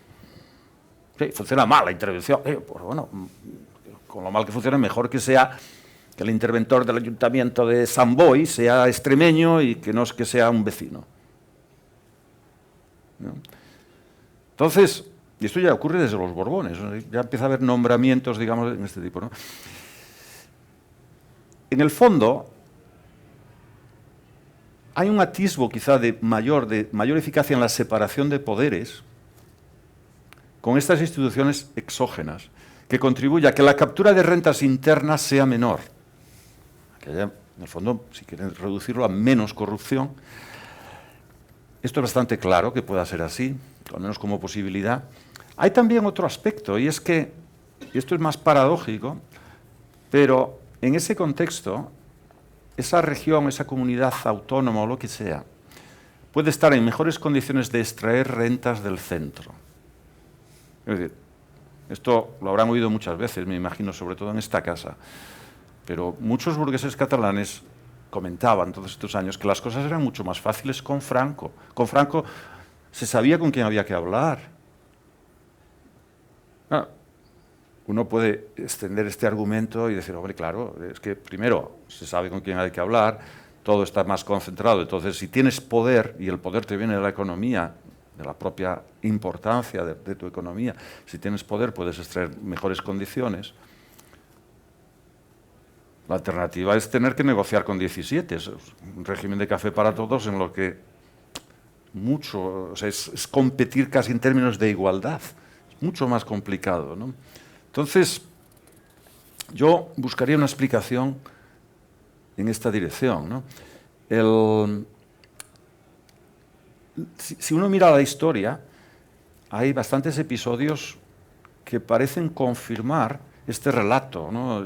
C: Sí, funciona mal la intervención, pues bueno, con lo mal que funciona, mejor que sea que el interventor del ayuntamiento de Sant Boi sea extremeño y que no es que sea un vecino, ¿no? Entonces, y esto ya ocurre desde los Borbones, ¿no? Ya empieza a haber nombramientos, digamos, en este tipo, ¿no? En el fondo, hay un atisbo quizá de mayor eficacia en la separación de poderes con estas instituciones exógenas, que contribuye a que la captura de rentas internas sea menor, que haya, en el fondo, si quieren reducirlo, a menos corrupción. Esto es bastante claro que pueda ser así, al menos como posibilidad. Hay también otro aspecto, y es que, y esto es más paradójico, pero en ese contexto, esa región, esa comunidad autónoma o lo que sea, puede estar en mejores condiciones de extraer rentas del centro. Es decir, esto lo habrán oído muchas veces, me imagino, sobre todo en esta casa, pero muchos burgueses catalanes comentaban todos estos años que las cosas eran mucho más fáciles con Franco. Con Franco se sabía con quién había que hablar. Uno puede extender este argumento y decir, hombre, claro, es que primero se sabe con quién hay que hablar, todo está más concentrado, entonces si tienes poder, y el poder te viene de la economía, de la propia importancia de tu economía, si tienes poder puedes extraer mejores condiciones. La alternativa es tener que negociar con 17, es un régimen de café para todos en lo que mucho, o sea, es competir casi en términos de igualdad, es mucho más complicado, ¿no? Entonces, yo buscaría una explicación en esta dirección, ¿no? Si uno mira la historia, hay bastantes episodios que parecen confirmar este relato, ¿no?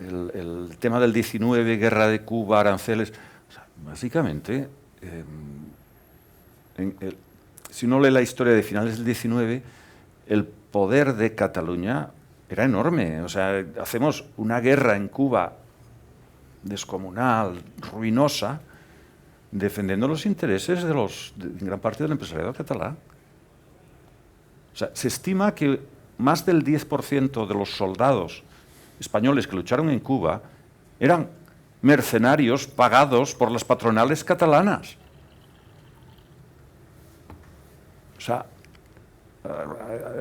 C: El tema del 19, guerra de Cuba, aranceles. O sea, básicamente, si uno lee la historia de finales del 19, el poder de Cataluña era enorme. O sea, hacemos una guerra en Cuba descomunal, ruinosa, defendiendo los intereses de gran parte del empresariado catalán. O sea, se estima que más del 10% de los soldados españoles que lucharon en Cuba eran mercenarios pagados por las patronales catalanas. O sea,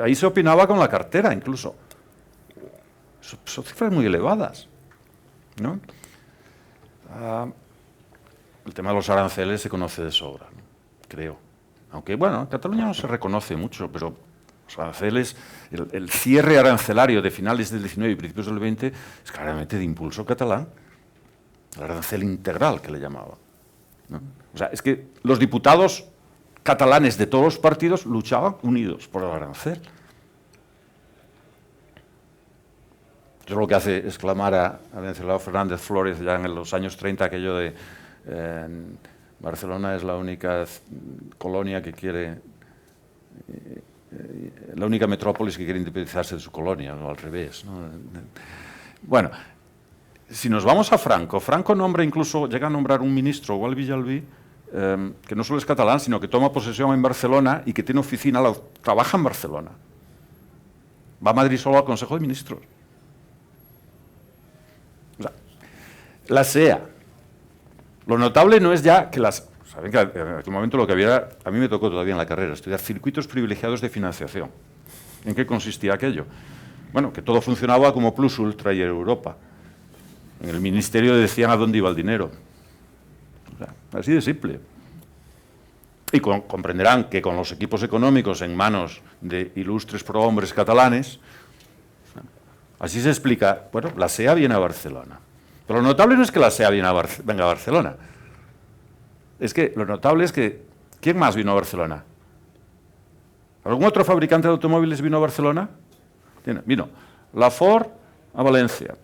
C: ahí se opinaba con la cartera, incluso. Son cifras muy elevadas, ¿no? El tema de los aranceles se conoce de sobra, ¿no? Creo. Aunque, bueno, en Cataluña no se reconoce mucho, pero los aranceles, el cierre arancelario de finales del 19 y principios del 20 es claramente de impulso catalán. El arancel integral, que le llamaba, ¿no? O sea, es que los diputados catalanes de todos los partidos luchaban unidos por el arancel. Eso lo que hace es clamar a Venceslao Fernández Flórez ya en los años 30, aquello de Barcelona es la única colonia que quiere, la única metrópolis que quiere independizarse de su colonia, no al revés, ¿no? Bueno, si nos vamos a Franco, Franco nombra incluso, llega a nombrar un ministro, Gual Villalbí, que no solo es catalán, sino que toma posesión en Barcelona y que tiene oficina, trabaja en Barcelona. Va a Madrid solo al Consejo de Ministros. O sea, la SEA. Lo notable no es ya que saben que en aquel momento lo que había, a mí me tocó todavía en la carrera, estudiar circuitos privilegiados de financiación. ¿En qué consistía aquello? Bueno, que todo funcionaba como Plus Ultra y Europa. En el ministerio decían a dónde iba el dinero. O sea, así de simple. Y comprenderán que con los equipos económicos en manos de ilustres prohombres catalanes, así se explica, bueno, la SEA viene a Barcelona. Pero lo notable no es que la SEA venga a Barcelona. Es que lo notable es que, ¿quién más vino a Barcelona? ¿Algún otro fabricante de automóviles vino a Barcelona? Vino la Ford a Valencia,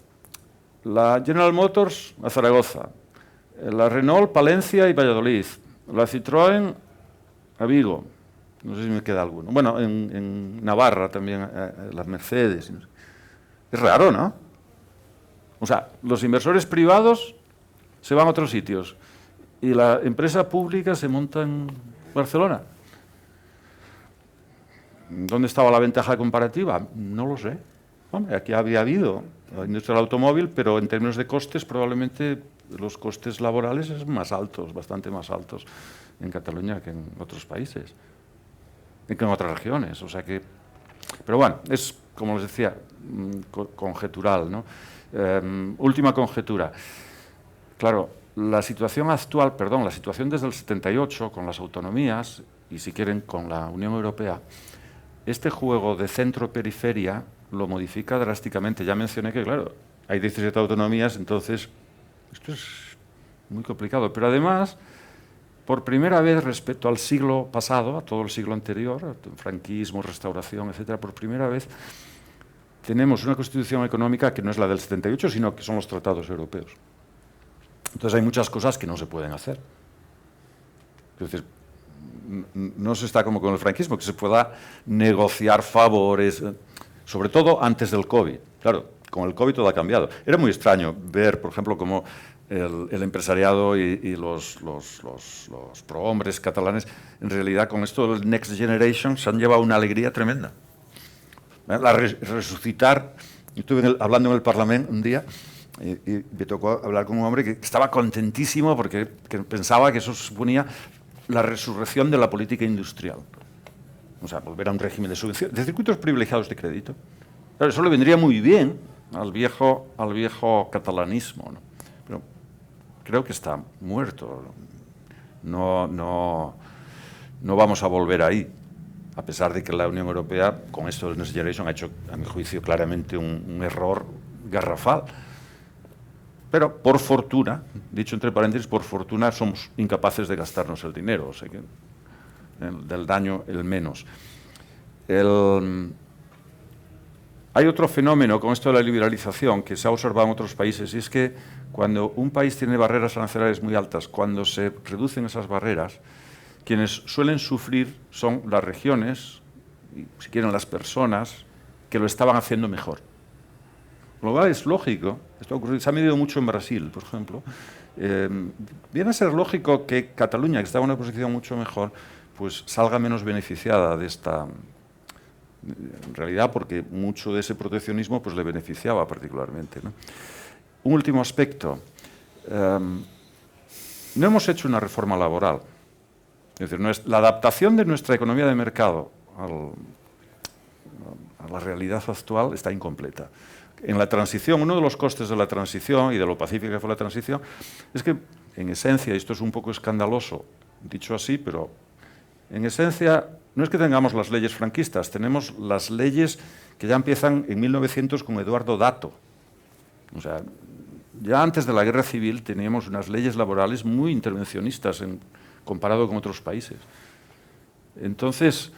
C: la General Motors a Zaragoza, la Renault, Palencia y Valladolid, la Citroën a Vigo, no sé si me queda alguno. Bueno, en Navarra también, las Mercedes. Es raro, ¿no? O sea, los inversores privados se van a otros sitios y la empresa pública se monta en Barcelona. ¿Dónde estaba la ventaja comparativa? No lo sé. Hombre, aquí había habido la industria del automóvil, pero en términos de costes probablemente los costes laborales es más altos, bastante más altos en Cataluña que en otros países, que en otras regiones. O sea que, pero bueno, es, como les decía, conjetural, ¿no? Última conjetura. Claro, la situación actual, perdón, la situación desde el 78 con las autonomías y, si quieren, con la Unión Europea, este juego de centro-periferia lo modifica drásticamente. Ya mencioné que, claro, hay 17 autonomías, entonces esto es muy complicado. Pero además, por primera vez respecto al siglo pasado, a todo el siglo anterior, franquismo, restauración, etcétera, por primera vez tenemos una constitución económica que no es la del 78, sino que son los tratados europeos. Entonces hay muchas cosas que no se pueden hacer. Es decir, no se está como con el franquismo, que se pueda negociar favores, sobre todo antes del COVID. Claro, con el COVID todo ha cambiado. Era muy extraño ver, por ejemplo, cómo el empresariado y los prohombres catalanes, en realidad, con esto del Next Generation, se han llevado una alegría tremenda. Resucitar. Estuve hablando en el Parlamento un día y me tocó hablar con un hombre que estaba contentísimo porque pensaba que eso suponía la resurrección de la política industrial. O sea, volver a un régimen de subvención, de circuitos privilegiados de crédito. Claro, eso le vendría muy bien al viejo catalanismo, ¿no? Pero creo que está muerto. No vamos a volver ahí, a pesar de que la Unión Europea, con esto del Next Generation, ha hecho, a mi juicio, claramente un error garrafal. Pero, por fortuna, dicho entre paréntesis, por fortuna somos incapaces de gastarnos el dinero, o sea que del daño el menos. Hay otro fenómeno con esto de la liberalización que se ha observado en otros países, y es que cuando un país tiene barreras arancelarias muy altas, cuando se reducen esas barreras, quienes suelen sufrir son las regiones, y si quieren las personas, que lo estaban haciendo mejor. Lo cual es lógico, esto ha ocurrido, se ha medido mucho en Brasil, por ejemplo. Viene a ser lógico que Cataluña, que estaba en una posición mucho mejor, pues salga menos beneficiada de esta, en realidad, porque mucho de ese proteccionismo pues le beneficiaba particularmente, ¿no? Un último aspecto. No hemos hecho una reforma laboral. Es decir, la adaptación de nuestra economía de mercado a la realidad actual está incompleta. En la transición, uno de los costes de la transición y de lo pacífica que fue la transición es que, en esencia, y esto es un poco escandaloso, dicho así, pero en esencia no es que tengamos las leyes franquistas, tenemos las leyes que ya empiezan en 1900 con Eduardo Dato. O sea, ya antes de la Guerra Civil teníamos unas leyes laborales muy intervencionistas comparado con otros países. Entonces,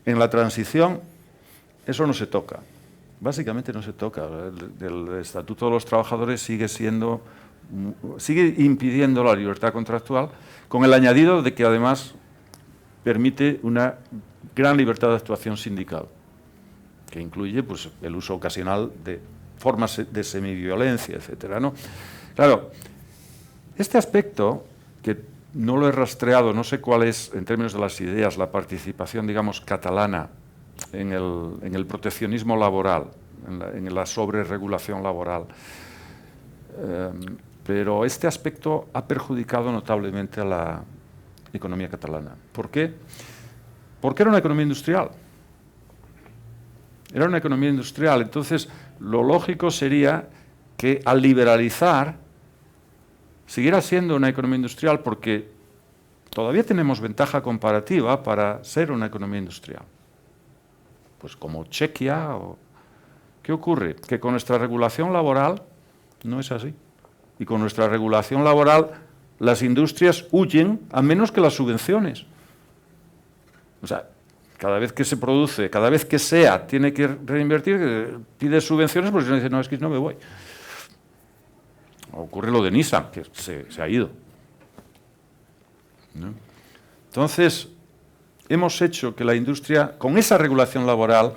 C: en la transición, eso no se toca. Básicamente no se toca. El Estatuto de los Trabajadores sigue impidiendo la libertad contractual, con el añadido de que además permite una gran libertad de actuación sindical, que incluye pues, el uso ocasional de formas de semiviolencia, etcétera, ¿no? Claro, este aspecto, que no lo he rastreado, no sé cuál es, en términos de las ideas, la participación, digamos, catalana en el proteccionismo laboral, en la sobreregulación laboral. Pero este aspecto ha perjudicado notablemente a la economía catalana. ¿Por qué? Porque era una economía industrial. Era una economía industrial. Entonces, lo lógico sería que al liberalizar siguiera siendo una economía industrial, porque todavía tenemos ventaja comparativa para ser una economía industrial. Pues como Chequia. ¿Qué ocurre? Que con nuestra regulación laboral no es así. Y con nuestra regulación laboral las industrias huyen a menos que las subvenciones. O sea, cada vez que se produce, cada vez que SEA tiene que reinvertir, pide subvenciones porque si no dice, no, es que no me voy. Ocurre lo de Nissan, que se ha ido, ¿no? Entonces, hemos hecho que la industria, con esa regulación laboral,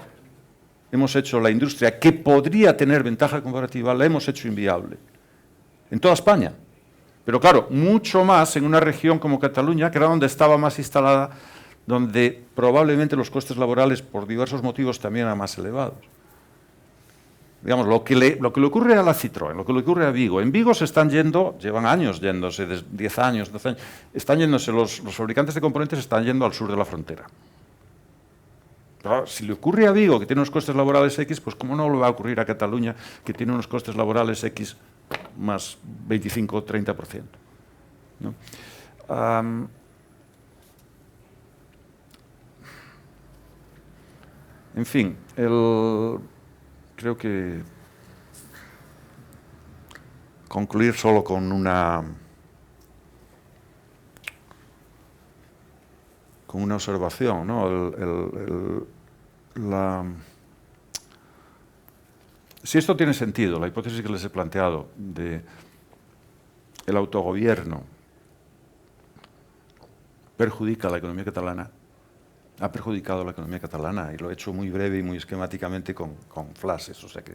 C: hemos hecho la industria que podría tener ventaja comparativa, la hemos hecho inviable. En toda España. Pero claro, mucho más en una región como Cataluña, que era donde estaba más instalada, donde probablemente los costes laborales, por diversos motivos, también eran más elevados. digamos, lo que le ocurre a la Citroën, lo que le ocurre a Vigo. En Vigo se están yendo, llevan años yéndose, 10 años, 12 años, están yéndose, los fabricantes de componentes están yendo al sur de la frontera. Pero si le ocurre a Vigo, que tiene unos costes laborales X, pues ¿cómo no le va a ocurrir a Cataluña, que tiene unos costes laborales X más 25 o 30%? ¿No? En fin, creo que concluir solo con una observación, ¿no? Si esto tiene sentido, la hipótesis que les he planteado de el autogobierno perjudica a la economía catalana, ha perjudicado a la economía catalana, y lo he hecho muy breve y muy esquemáticamente con flashes, o sea que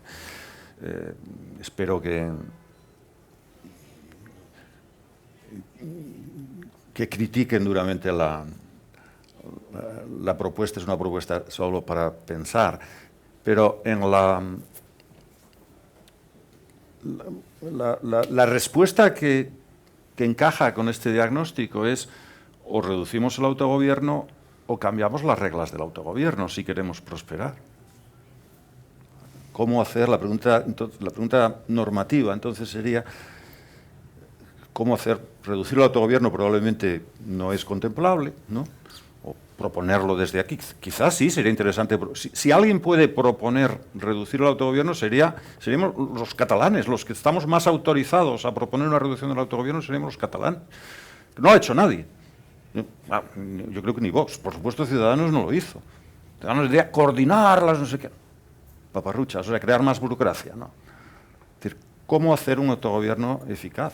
C: espero que critiquen duramente la propuesta. Es una propuesta solo para pensar, pero en la respuesta que encaja con este diagnóstico es: o reducimos el autogobierno o cambiamos las reglas del autogobierno si queremos prosperar. ¿Cómo hacer? La pregunta normativa entonces sería: ¿cómo hacer? Reducir el autogobierno probablemente no es contemplable, ¿no? O proponerlo desde aquí. Quizás sí, sería interesante. Si alguien puede proponer reducir el autogobierno, seríamos los catalanes, los que estamos más autorizados a proponer una reducción del autogobierno, seríamos los catalanes. No lo ha hecho nadie. Yo creo que ni Vox. Por supuesto, Ciudadanos no lo hizo. Ciudadanos diría coordinarlas, no sé qué. Paparruchas, o sea, crear más burocracia, ¿no? Es decir, ¿cómo hacer un autogobierno eficaz?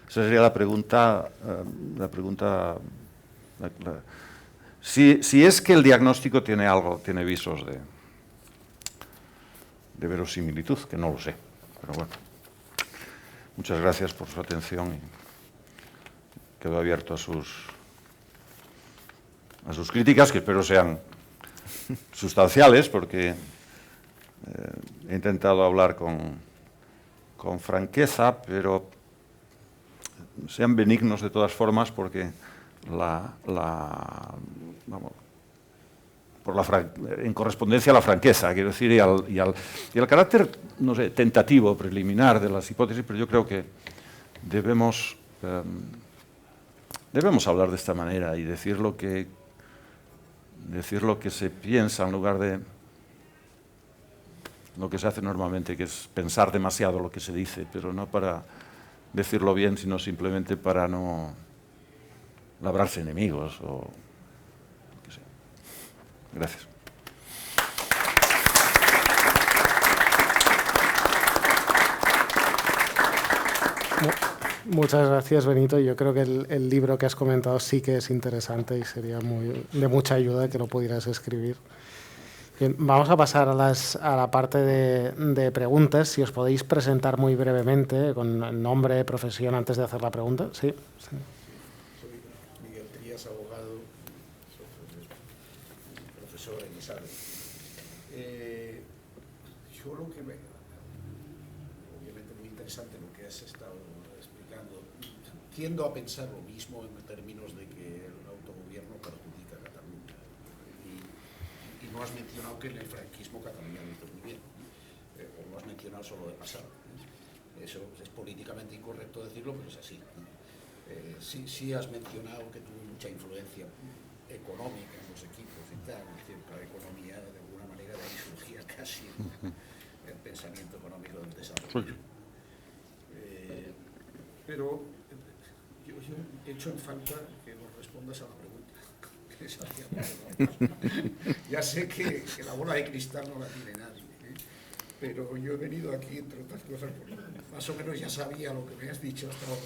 C: Esa sería la pregunta. Si es que el diagnóstico tiene visos de verosimilitud, que no lo sé. Pero bueno, muchas gracias por su atención y quedo abierto a sus críticas, que espero sean sustanciales, porque he intentado hablar con franqueza, pero sean benignos de todas formas, porque en correspondencia a la franqueza, quiero decir, y al carácter, no sé, tentativo, preliminar de las hipótesis, pero yo creo que debemos hablar de esta manera y decir lo que se piensa en lugar de lo que se hace normalmente, que es pensar demasiado lo que se dice, pero no para decirlo bien, sino simplemente para no labrarse enemigos o qué sé. Gracias.
B: Muchas gracias, Benito. Yo creo que el libro que has comentado sí que es interesante y sería de mucha ayuda que lo pudieras escribir. Bien, vamos a pasar a la parte de preguntas. Si os podéis presentar muy brevemente, con nombre, profesión, antes de hacer la pregunta. Sí.
D: Soy Miguel Trías, abogado, profesor en ISADE. Yo lo que obviamente muy interesante lo que has estado explicando. Tiendo a pensar lo mismo en términos de que el autogobierno perjudica a Cataluña. Y no has mencionado que en el franquismo Cataluña lo hizo muy bien. O lo has mencionado solo de pasado. Eso es políticamente incorrecto decirlo, pero es así. Sí has mencionado que tuvo mucha influencia económica en los equipos y tal. Es decir, la economía de alguna manera de ahí surgía casi el pensamiento económico del desarrollo. Pero yo he hecho en falta que nos respondas a la pregunta que les hacía. Ya sé que la bola de cristal no la tiene nadie, pero yo he venido aquí, entre otras cosas, porque más o menos ya sabía lo que me has dicho hasta ahora,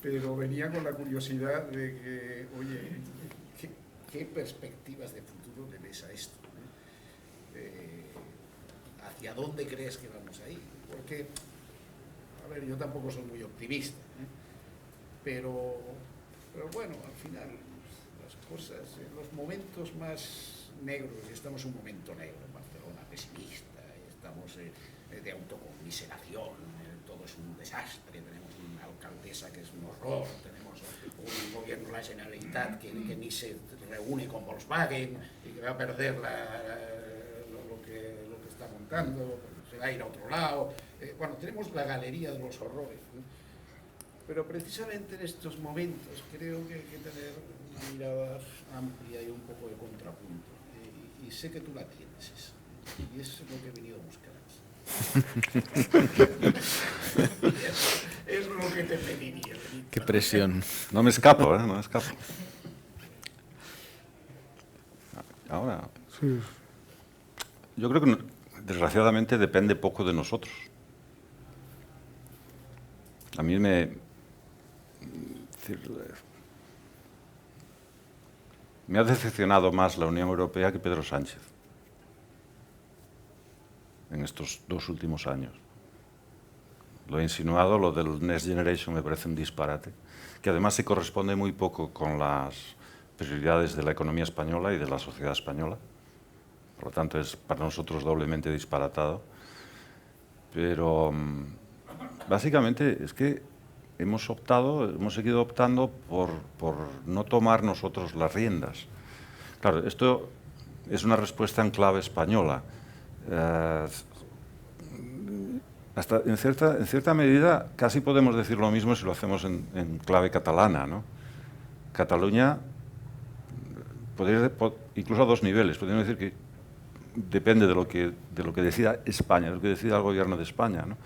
D: pero venía con la curiosidad de que, oye, ¿qué perspectivas de futuro le ves a esto? ¿Hacia dónde crees que vamos a ir? Porque, a ver, yo tampoco soy muy optimista, pero bueno, al final las cosas, en los momentos más negros, y estamos en un momento negro en Barcelona, pesimista, estamos de autocomiseración, todo es un desastre, tenemos una alcaldesa que es un horror, tenemos un gobierno de la Generalitat que ni se reúne con Volkswagen y que va a perder lo que está montando, se va a ir a otro lado. Bueno, tenemos la galería de los horrores, ¿no? Pero precisamente en estos momentos creo que hay que tener una mirada amplia y un poco de contrapunto. Y sé que tú la tienes, esa. Y eso es lo que he venido a buscar. Es lo que te pediría.
A: Qué presión.
C: No me escapo, no me escapo. Ahora,
B: Sí.
C: yo creo que desgraciadamente depende poco de nosotros. A mí me ha decepcionado más la Unión Europea que Pedro Sánchez en estos 2 últimos años. Lo he insinuado, lo del Next Generation me parece un disparate, que además se corresponde muy poco con las prioridades de la economía española y de la sociedad española. Por lo tanto, es para nosotros doblemente disparatado. Pero básicamente es que hemos seguido optando por no tomar nosotros las riendas. Claro, esto es una respuesta en clave española. Hasta en cierta medida casi podemos decir lo mismo si lo hacemos en clave catalana, ¿no? Cataluña, incluso a 2 niveles, podríamos decir que depende de lo que decida España, de lo que decida el gobierno de España, ¿no?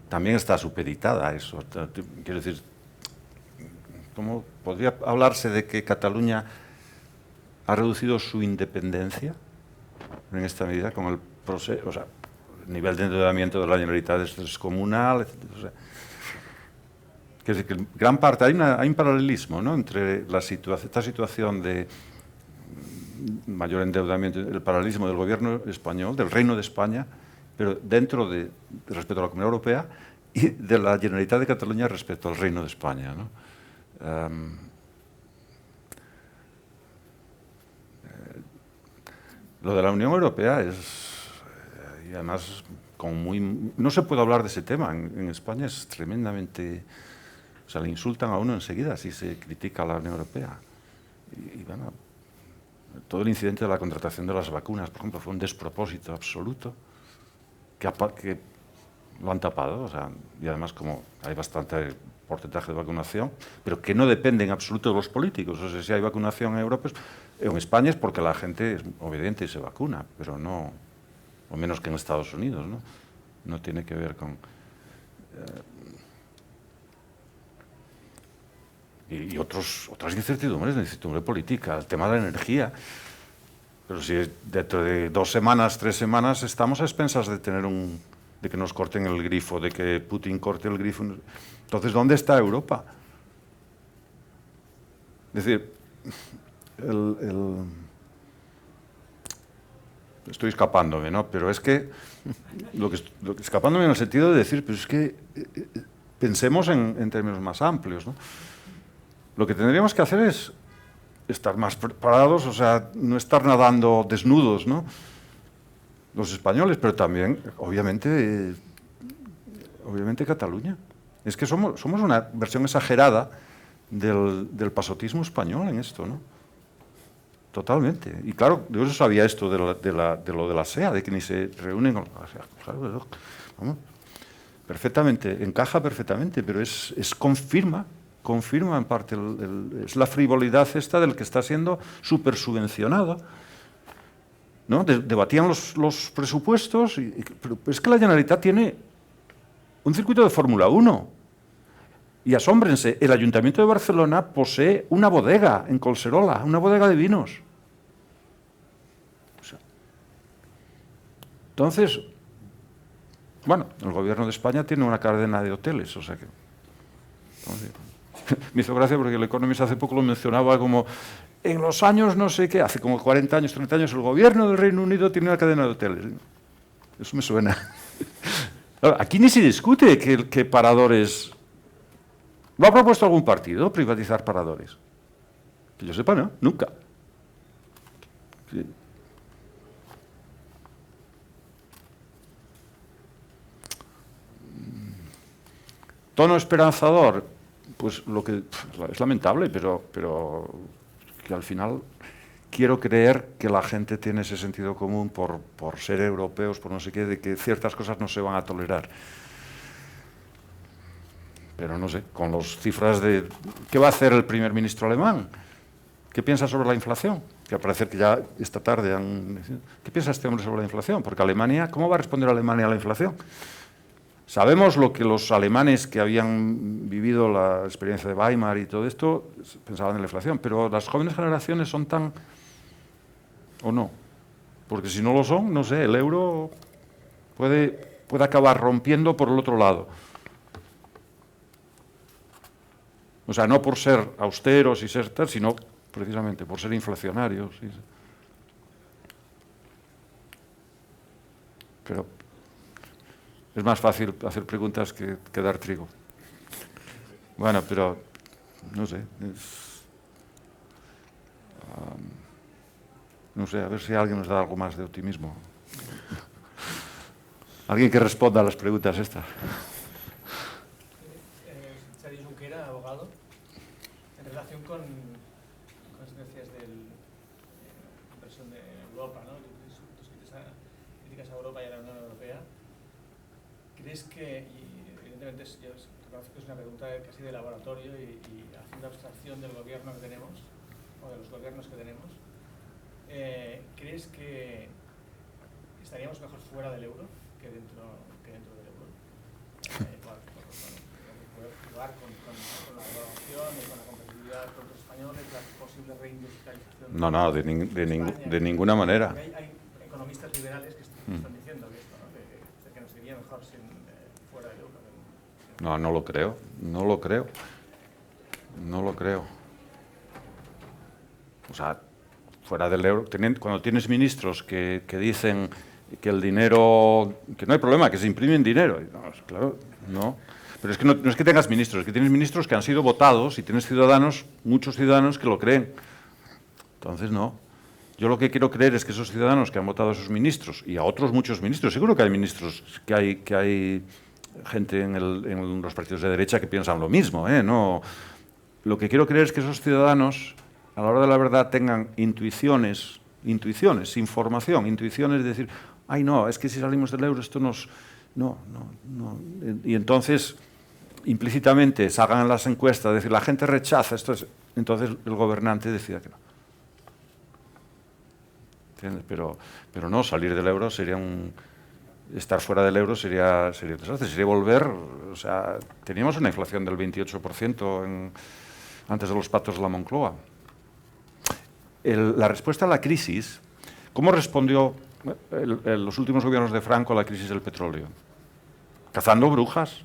C: También está supeditada a eso. Quiero decir, ¿cómo podría hablarse de que Cataluña ha reducido su independencia en esta medida con el proceso? O sea, el nivel de endeudamiento de la Generalitat es descomunal, etc. O sea, quiero decir que gran parte, hay un paralelismo, ¿no?, entre esta situación de mayor endeudamiento, el paralelismo del gobierno español, del Reino de España, pero dentro respecto a la Comunidad Europea, y de la Generalitat de Cataluña respecto al Reino de España, ¿no? Lo de la Unión Europea es, y además, no se puede hablar de ese tema. En España es tremendamente, o sea, le insultan a uno enseguida si se critica a la Unión Europea. Y bueno, todo el incidente de la contratación de las vacunas, por ejemplo, fue un despropósito absoluto que lo han tapado, o sea, y además como hay bastante porcentaje de vacunación, pero que no depende en absoluto de los políticos. O sea, si hay vacunación en Europa, en España es porque la gente es obediente y se vacuna, pero no, o menos que en Estados Unidos, ¿no? No tiene que ver con... y otras incertidumbres, la incertidumbre política, el tema de la energía. Pero si dentro de 2 semanas, 3 semanas, estamos a expensas de de que nos corten el grifo, de que Putin corte el grifo. Entonces, ¿dónde está Europa? Es decir, estoy escapándome, ¿no? Pero es que, escapándome en el sentido de decir, pues es que pensemos en términos más amplios, ¿no? Lo que tendríamos que hacer es estar más preparados, o sea, no estar nadando desnudos, ¿no?, los españoles, pero también, obviamente Cataluña. Es que somos una versión exagerada del pasotismo español en esto, ¿no? Totalmente. Y claro, yo no sabía esto de lo de la SEA, de que ni se reúnen con la SEA. Vamos, perfectamente, encaja perfectamente, pero confirma en parte, es la frivolidad esta del que está siendo súper subvencionado, ¿no? Debatían los presupuestos, pero es que la Generalitat tiene un circuito de Fórmula 1. Y asómbrense, el Ayuntamiento de Barcelona posee una bodega en Collserola, una bodega de vinos. O sea, entonces, bueno, el gobierno de España tiene una cadena de hoteles, o sea que... Me hizo gracia porque el Economist hace poco lo mencionaba como en los años no sé qué, hace como 40 años, 30 años, el gobierno del Reino Unido tiene una cadena de hoteles. Eso me suena. Aquí ni se discute que paradores... ¿Lo ha propuesto algún partido privatizar paradores? Que yo sepa, no, nunca. Sí. Tono esperanzador, pues lo que es lamentable, pero que al final quiero creer que la gente tiene ese sentido común por ser europeos, por no sé qué, de que ciertas cosas no se van a tolerar. Pero no sé, con las cifras de... ¿Qué va a hacer el primer ministro alemán? ¿Qué piensa sobre la inflación? Que parece que ya esta tarde han... ¿Qué piensa este hombre sobre la inflación? Porque Alemania... ¿Cómo va a responder Alemania a la inflación? Sabemos lo que los alemanes que habían vivido la experiencia de Weimar y todo esto pensaban en la inflación, pero las jóvenes generaciones son tan... ¿O no? Porque si no lo son, no sé, el euro puede acabar rompiendo por el otro lado. O sea, no por ser austeros y ser tal, sino precisamente por ser inflacionarios. ¿Sí? Pero es más fácil hacer preguntas que dar trigo. Bueno, pero no sé. No sé, a ver si alguien nos da algo más de optimismo. Alguien que responda a las preguntas estas.
E: Xavier Junquera, abogado. En relación con las noticias de la inversión de Europa, ¿no? Tus críticas a Europa y a la Unión Europea, ¿crees que, y evidentemente yo reconozco que es una pregunta casi de laboratorio y haciendo abstracción del gobierno que tenemos, o de los gobiernos que tenemos, ¿crees que estaríamos mejor fuera del euro que dentro del euro? Poder jugar con la evaluación y con la competitividad de los españoles, la posible reindustrialización.
C: No, de ninguna manera.
E: Hay economistas liberales que están diciendo que esto, ¿no? que nos iría mejor fuera del euro.
C: No lo creo. O sea, fuera del euro, cuando tienes ministros que dicen que el dinero, que no hay problema, que se imprimen dinero. No, claro, no. Pero es que no es que tengas ministros, es que tienes ministros que han sido votados y tienes ciudadanos, muchos ciudadanos que lo creen. Entonces, no. Yo lo que quiero creer es que esos ciudadanos que han votado a esos ministros y a otros muchos ministros, seguro que hay ministros, que hay gente en los partidos de derecha que piensan lo mismo, ¿eh? No. Lo que quiero creer es que esos ciudadanos, a la hora de la verdad, tengan intuiciones, información, intuiciones de decir, ay no, es que si salimos del euro esto nos... No. Y entonces, implícitamente, salgan en las encuestas, decir, la gente rechaza esto, entonces el gobernante decida que no. ¿Entiendes? Pero no, salir del euro sería estar fuera del euro sería un desastre, sería volver... O sea, teníamos una inflación del 28% antes de los pactos de la Moncloa. La respuesta a la crisis, ¿cómo respondió los últimos gobiernos de Franco a la crisis del petróleo? Cazando brujas,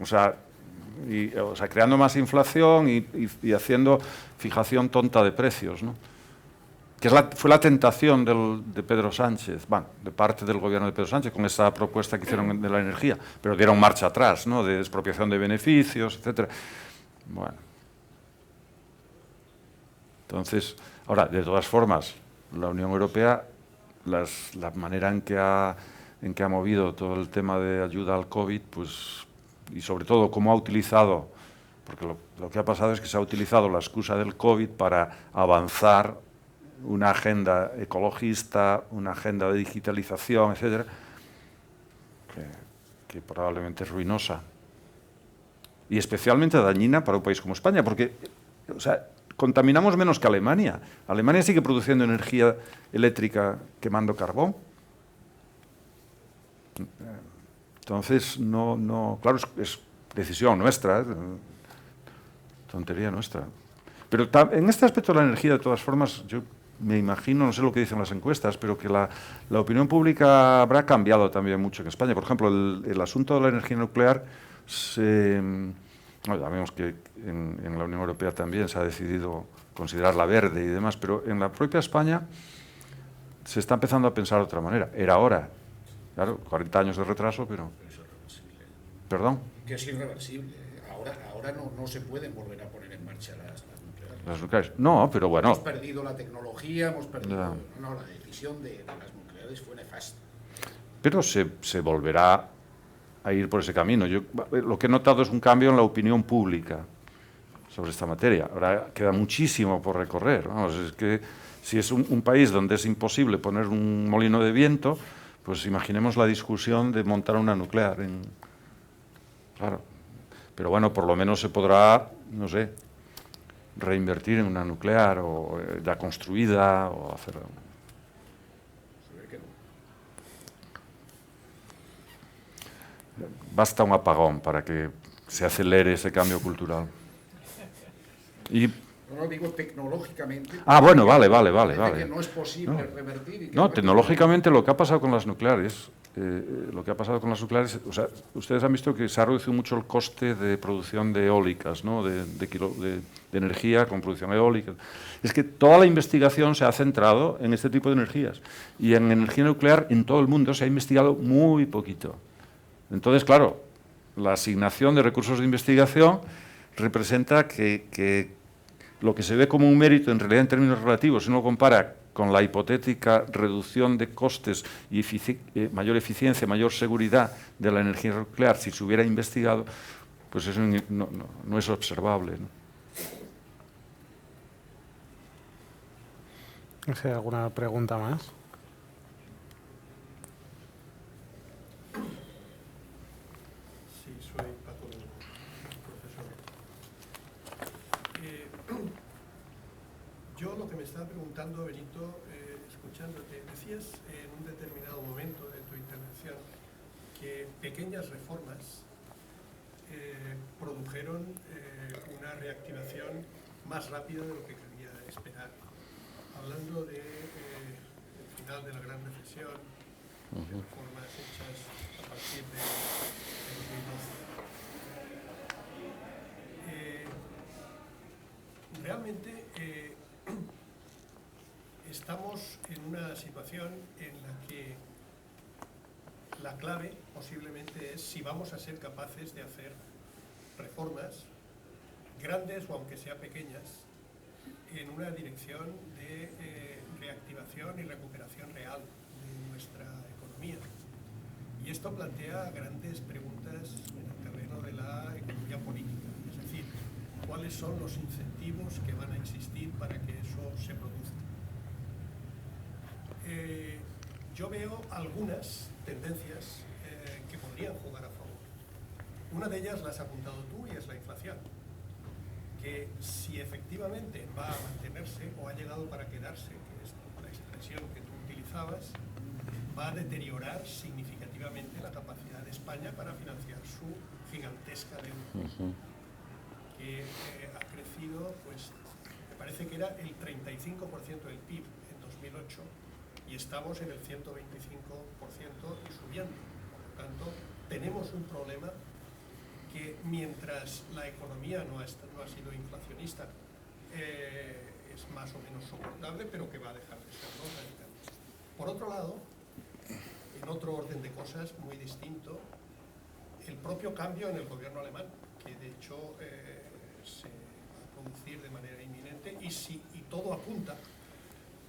C: o sea, creando más inflación y haciendo fijación tonta de precios, ¿no? Que fue la tentación de Pedro Sánchez, bueno, de parte del gobierno de Pedro Sánchez, con esa propuesta que hicieron de la energía, pero dieron marcha atrás, ¿no? De expropiación de beneficios, etc. Bueno. Entonces, ahora, de todas formas, la Unión Europea, la manera en que ha movido todo el tema de ayuda al COVID, pues, y sobre todo cómo ha utilizado, porque lo que ha pasado es que se ha utilizado la excusa del COVID para avanzar una agenda ecologista, una agenda de digitalización, etcétera, que probablemente es ruinosa y especialmente dañina para un país como España, porque, o sea, contaminamos menos que Alemania. Alemania sigue produciendo energía eléctrica quemando carbón. Entonces, claro, es decisión nuestra, tontería nuestra. Pero en este aspecto de la energía, de todas formas, yo me imagino, no sé lo que dicen las encuestas, pero que la opinión pública habrá cambiado también mucho en España. Por ejemplo, el asunto de la energía nuclear, sabemos que en la Unión Europea también se ha decidido considerarla verde y demás, pero en la propia España se está empezando a pensar de otra manera. Era hora. Claro, 40 años de retraso, pero...
D: Es irreversible.
C: ¿Perdón?
D: Que es irreversible. Ahora no se pueden volver a poner en marcha las nucleares.
C: Las nucleares. No, pero bueno...
D: Hemos perdido la tecnología, hemos perdido... No, la decisión de las nucleares fue nefasta.
C: Pero se volverá a ir por ese camino. Yo lo que he notado es un cambio en la opinión pública sobre esta materia. Ahora queda muchísimo por recorrer. Vamos, es que si es un país donde es imposible poner un molino de viento, pues imaginemos la discusión de montar una nuclear. Claro. Pero bueno, por lo menos se podrá, no sé, reinvertir en una nuclear o ya construida o hacer... Basta un apagón para que se acelere ese cambio cultural. Y...
D: No digo tecnológicamente.
C: Bueno, vale.
D: Que no es posible revertir.
C: No, tecnológicamente lo que ha pasado con las nucleares, o sea, ustedes han visto que se ha reducido mucho el coste de producción de eólicas, ¿no? de energía con producción eólica. Es que toda la investigación se ha centrado en este tipo de energías. Y en energía nuclear en todo el mundo se ha investigado muy poquito. Entonces, claro, la asignación de recursos de investigación representa que lo que se ve como un mérito, en realidad en términos relativos, si uno compara con la hipotética reducción de costes y mayor eficiencia, mayor seguridad de la energía nuclear, si se hubiera investigado, pues eso no es observable, ¿no?
B: ¿Hay alguna pregunta más?
F: Sí, soy patólogo, profesor. Yo lo que me estaba preguntando, Benito, escuchándote, decías en un determinado momento de tu intervención que pequeñas reformas produjeron una reactivación más rápida de lo que cabía esperar. Hablando del final de la Gran Recesión, de reformas hechas a partir de 2012. Realmente estamos en una situación en la que la clave posiblemente es si vamos a ser capaces de hacer reformas grandes o aunque sea pequeñas en una dirección de reactivación y recuperación real de nuestra economía. Y esto plantea grandes preguntas en el terreno de la economía política, es decir, cuáles son los incentivos que van a existir para que eso se produzca. Yo veo algunas tendencias que podrían jugar a favor. Una de ellas la has apuntado tú y es la inflación, que si efectivamente va a mantenerse o ha llegado para quedarse, que es la expresión que tú utilizabas, va a deteriorar significativamente la capacidad de España para financiar su gigantesca deuda, que ha crecido, pues, me parece que era el 35% del PIB en 2008 y estamos en el 125% y subiendo. Por lo tanto, tenemos un problema que mientras la economía no ha sido inflacionista, es más o menos soportable, pero que va a dejar de serlo radicalmente. Por otro lado, en otro orden de cosas muy distinto, el propio cambio en el gobierno alemán, que de hecho se va a producir de manera inminente y todo apunta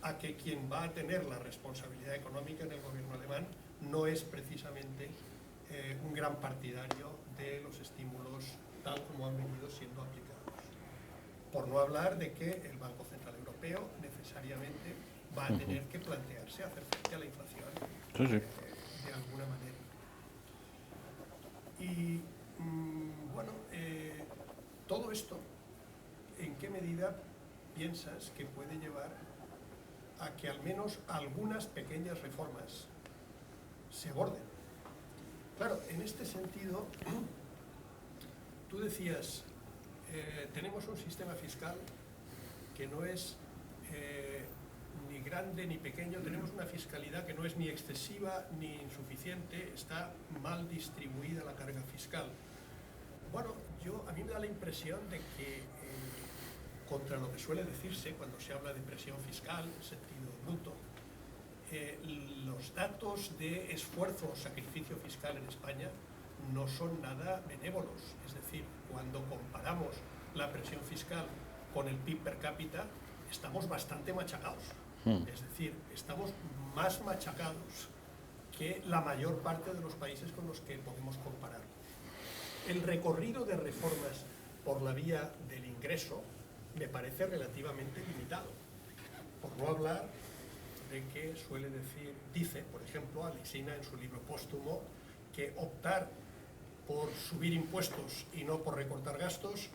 F: a que quien va a tener la responsabilidad económica en el gobierno alemán no es precisamente un gran partidario de los estímulos tal como han venido siendo aplicados. Por no hablar de que el Banco Central Europeo necesariamente va a tener que plantearse hacer frente a la inflación de alguna manera. Y bueno, todo esto, ¿en qué medida piensas que puede llevar a que al menos algunas pequeñas reformas se aborden? Claro, en este sentido, tú decías, tenemos un sistema fiscal que no es ni grande ni pequeño, tenemos una fiscalidad que no es ni excesiva ni insuficiente, está mal distribuida la carga fiscal. Bueno, a mí me da la impresión de que, contra lo que suele decirse cuando se habla de presión fiscal, en sentido bruto, los datos de esfuerzo o sacrificio fiscal en España no son nada benévolos. Es decir, cuando comparamos la presión fiscal con el PIB per cápita, estamos bastante machacados. Es decir, estamos más machacados que la mayor parte de los países con los que podemos comparar. El recorrido de reformas por la vía del ingreso me parece relativamente limitado, por no hablar de que dice, por ejemplo, Alsina en su libro póstumo, que optar por subir impuestos y no por recortar gastos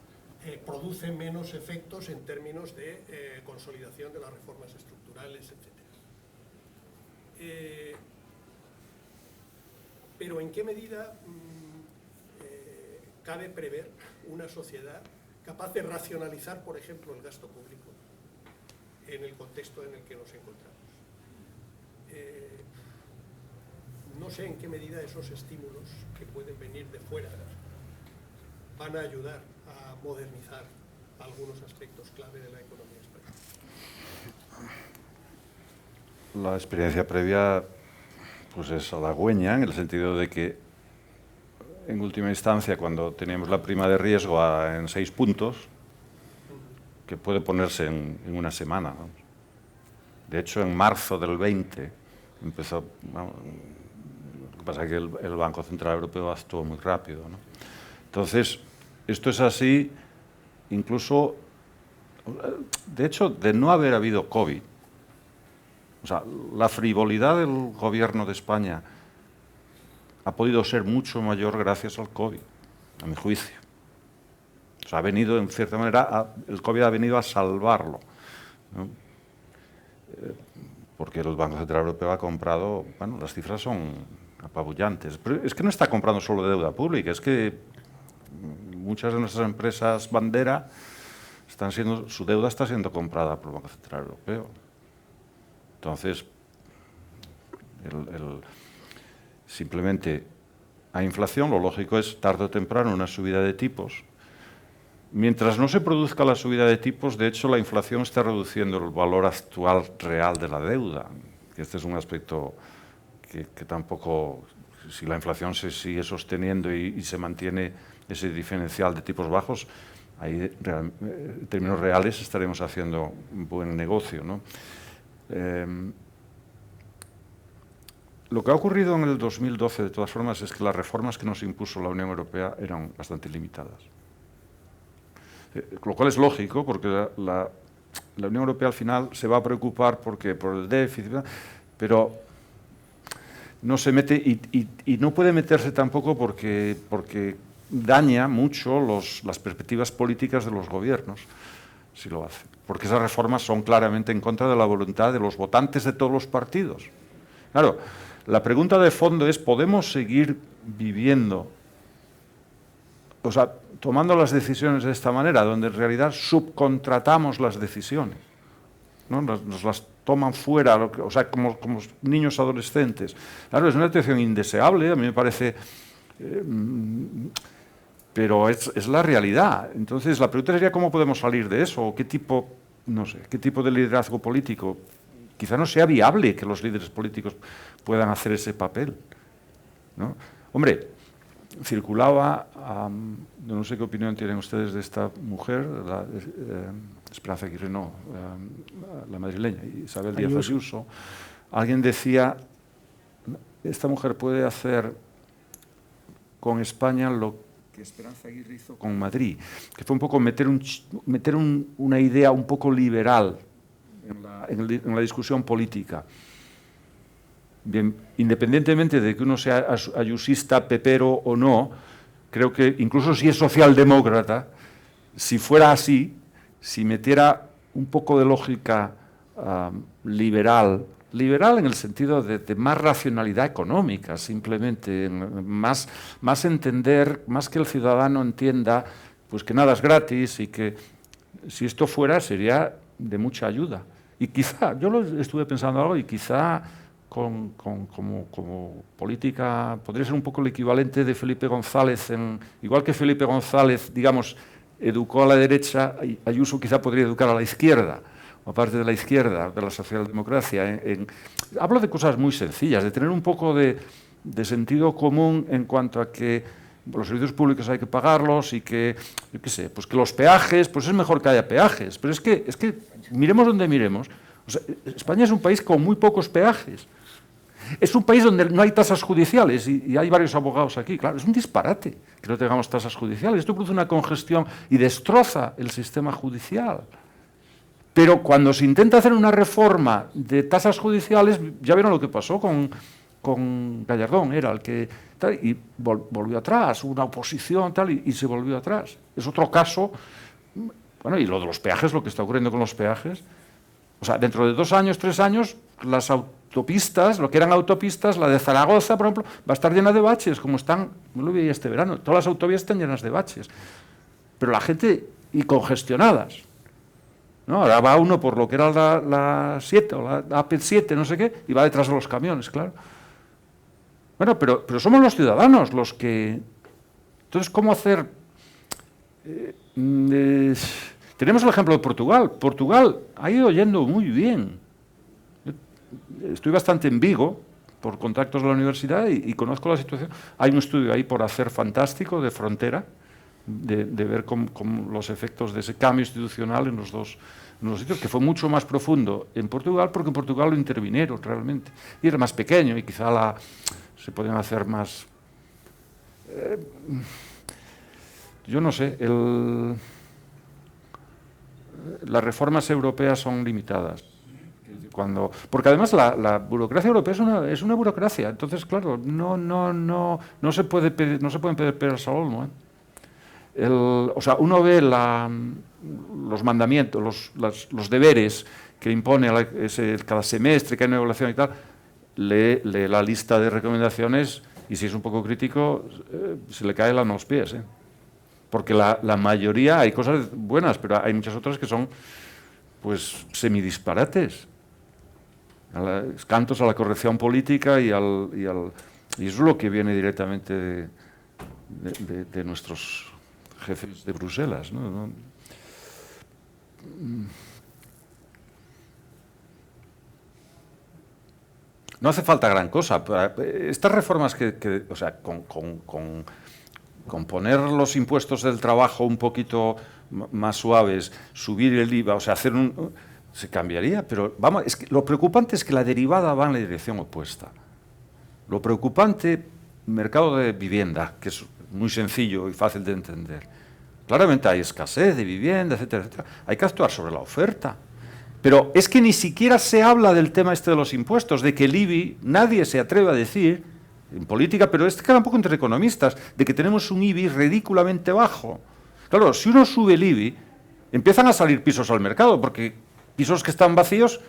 F: produce menos efectos en términos de consolidación de las reformas estructurales, etc. Pero ¿en qué medida cabe prever una sociedad capaz de racionalizar, por ejemplo, el gasto público en el contexto en el que nos encontramos? No sé en qué medida esos estímulos que pueden venir de fuera van a ayudar a modernizar algunos aspectos clave de la economía española.
C: La experiencia previa pues es halagüeña, en el sentido de que, en última instancia, cuando teníamos la prima de riesgo en 6 puntos, que puede ponerse en una semana, ¿no? De hecho, en marzo del 20 empezó... Lo que pasa es que el Banco Central Europeo actuó muy rápido, ¿no? Entonces, esto es así, incluso, de hecho, de no haber habido COVID, o sea, la frivolidad del gobierno de España ha podido ser mucho mayor gracias al COVID, a mi juicio. O sea, ha venido, en cierta manera, el COVID ha venido a salvarlo, ¿no? Porque el Banco Central Europeo ha comprado, bueno, las cifras son apabullantes, pero es que no está comprando solo deuda pública, es que muchas de nuestras empresas bandera su deuda está siendo comprada por el Banco Central Europeo. Entonces, simplemente hay inflación, lo lógico es tarde o temprano una subida de tipos. Mientras no se produzca la subida de tipos, de hecho la inflación está reduciendo el valor actual real de la deuda. Este es un aspecto que tampoco, si la inflación se sigue sosteniendo y se mantiene ese diferencial de tipos bajos, ahí en términos reales estaremos haciendo un buen negocio, ¿no? Lo que ha ocurrido en el 2012, de todas formas, es que las reformas que nos impuso la Unión Europea eran bastante limitadas. Lo cual es lógico, porque la Unión Europea al final se va a preocupar por el déficit, pero no se mete y no puede meterse tampoco porque daña mucho las perspectivas políticas de los gobiernos, si lo hace. Porque esas reformas son claramente en contra de la voluntad de los votantes de todos los partidos. Claro, la pregunta de fondo es, ¿podemos seguir viviendo, o sea, tomando las decisiones de esta manera, donde en realidad subcontratamos las decisiones, ¿no? Nos las toman fuera, o sea, como niños adolescentes? Claro, es una situación indeseable, a mí me parece, pero es la realidad. Entonces, la pregunta sería cómo podemos salir de eso, o qué tipo, no sé, qué tipo de liderazgo político. Quizá no sea viable que los líderes políticos puedan hacer ese papel, ¿no? Hombre, circulaba, no sé qué opinión tienen ustedes de esta mujer, Esperanza Aguirre, no, la madrileña, Isabel Díaz Ayuso. Alguien decía, esta mujer puede hacer con España lo que Esperanza Aguirre hizo con Madrid, que fue un poco meter una idea un poco liberal en la discusión política. Bien, independientemente de que uno sea ayusista, pepero o no, creo que incluso si es socialdemócrata, si fuera así, si metiera un poco de lógica liberal en el sentido de más racionalidad económica, simplemente, más entender, más que el ciudadano entienda pues que nada es gratis y que si esto fuera sería de mucha ayuda. Y quizá, yo lo estuve pensando algo y quizá como política podría ser un poco el equivalente de Felipe González, igual que Felipe González, digamos, educó a la derecha, Ayuso quizá podría educar a la izquierda, o aparte de la izquierda, de la socialdemocracia. Hablo de cosas muy sencillas, de tener un poco de sentido común en cuanto a que los servicios públicos hay que pagarlos y que, yo qué sé, pues que los peajes, pues es mejor que haya peajes, pero es que miremos donde miremos, o sea, España es un país con muy pocos peajes.
G: Es un país donde no hay tasas judiciales y hay varios abogados aquí. Claro, es un disparate que no tengamos tasas judiciales. Esto produce una congestión y destroza el sistema judicial. Pero cuando se intenta hacer una reforma de tasas judiciales, ya vieron lo que pasó con Gallardón, era el que... y volvió atrás, una oposición tal, y se volvió atrás. Es otro caso. Bueno, y lo de los peajes, lo que está ocurriendo con los peajes. O sea, dentro de 2 años, 3 años, las autopistas, lo que eran autopistas, la de Zaragoza, por ejemplo, va a estar llena de baches, como están, no lo vi este verano, todas las autovías están llenas de baches. Pero la gente, y congestionadas, ¿no? Ahora va uno por lo que era la 7 o la AP7, no sé qué, y va detrás de los camiones, claro. Bueno, pero somos los ciudadanos los que... Entonces, ¿cómo hacer...? Tenemos el ejemplo de Portugal. Portugal ha ido yendo muy bien. Estoy bastante en Vigo, por contactos de la universidad, y conozco la situación. Hay un estudio ahí por hacer fantástico, de frontera, de ver cómo los efectos de ese cambio institucional en los dos sitios, que fue mucho más profundo en Portugal, porque en Portugal lo intervinieron realmente. Y era más pequeño, y quizá se podían hacer más... yo no sé, las reformas europeas son limitadas. Porque además la burocracia europea es una burocracia. Entonces, claro, no se pueden pedir peras al olmo, ¿eh? O sea, uno ve los mandamientos, los deberes que impone cada semestre, que hay una evaluación y tal, lee la lista de recomendaciones y si es un poco crítico, se le cae la mano a los pies, ¿eh? Porque la mayoría, hay cosas buenas, pero hay muchas otras que son, pues, semidisparates. Cantos a la corrección política y eso es lo que viene directamente de nuestros jefes de Bruselas, ¿no? No hace falta gran cosa. Estas reformas o sea, con poner los impuestos del trabajo un poquito más suaves, subir el IVA, o sea, se cambiaría, pero vamos, es que lo preocupante es que la derivada va en la dirección opuesta. Lo preocupante, mercado de vivienda, que es muy sencillo y fácil de entender. Claramente hay escasez de vivienda, etcétera, etcétera. Hay que actuar sobre la oferta. Pero es que ni siquiera se habla del tema este de los impuestos, de que el IBI, nadie se atreve a decir, en política, pero queda un poco entre economistas, de que tenemos un IBI ridículamente bajo. Claro, si uno sube el IBI, empiezan a salir pisos al mercado, porque pisos que están vacíos,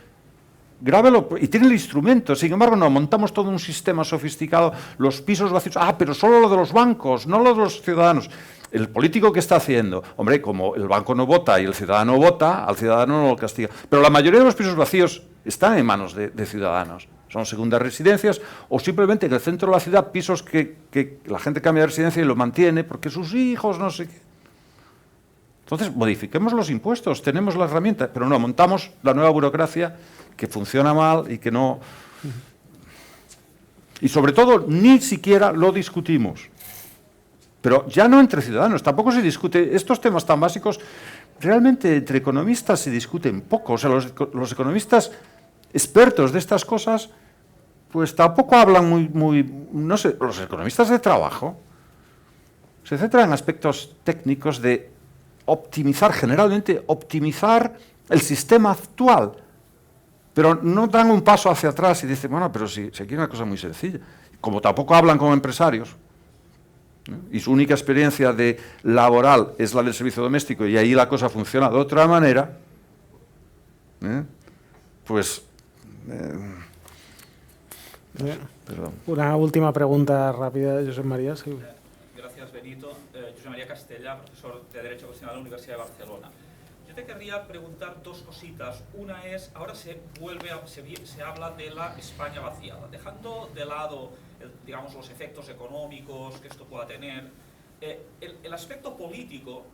G: grábelo, y tienen el instrumento. Sin embargo, no, montamos todo un sistema sofisticado, los pisos vacíos, pero solo lo de los bancos, no lo de los ciudadanos. El político, ¿qué está haciendo? Hombre, como el banco no vota y el ciudadano vota, al ciudadano no lo castiga. Pero la mayoría de los pisos vacíos están en manos de ciudadanos. Son segundas residencias o simplemente en el centro de la ciudad pisos que la gente cambia de residencia y lo mantiene porque sus hijos no sé qué. Entonces, modifiquemos los impuestos, tenemos la herramienta, pero no, montamos la nueva burocracia que funciona mal y que no... Y sobre todo, ni siquiera lo discutimos. Pero ya no entre ciudadanos, tampoco se discute. Estos temas tan básicos, realmente entre economistas se discuten poco. O sea, los economistas expertos de estas cosas, pues tampoco hablan muy, no sé, los economistas de trabajo se centran en aspectos técnicos de generalmente optimizar el sistema actual, pero no dan un paso hacia atrás y dicen, bueno, pero si aquí hay una cosa muy sencilla. Como tampoco hablan como empresarios, ¿no? Y su única experiencia laboral es la del servicio doméstico y ahí la cosa funciona de otra manera, pues... perdón.
B: Una última pregunta rápida, Josep María. Sí.
H: Gracias, Benito. José María Castella, profesor de Derecho Constitucional de la Universidad de Barcelona. Yo te querría preguntar 2 cositas. Una es, ahora se habla de la España vaciada, dejando de lado, digamos, los efectos económicos que esto pueda tener. El aspecto político,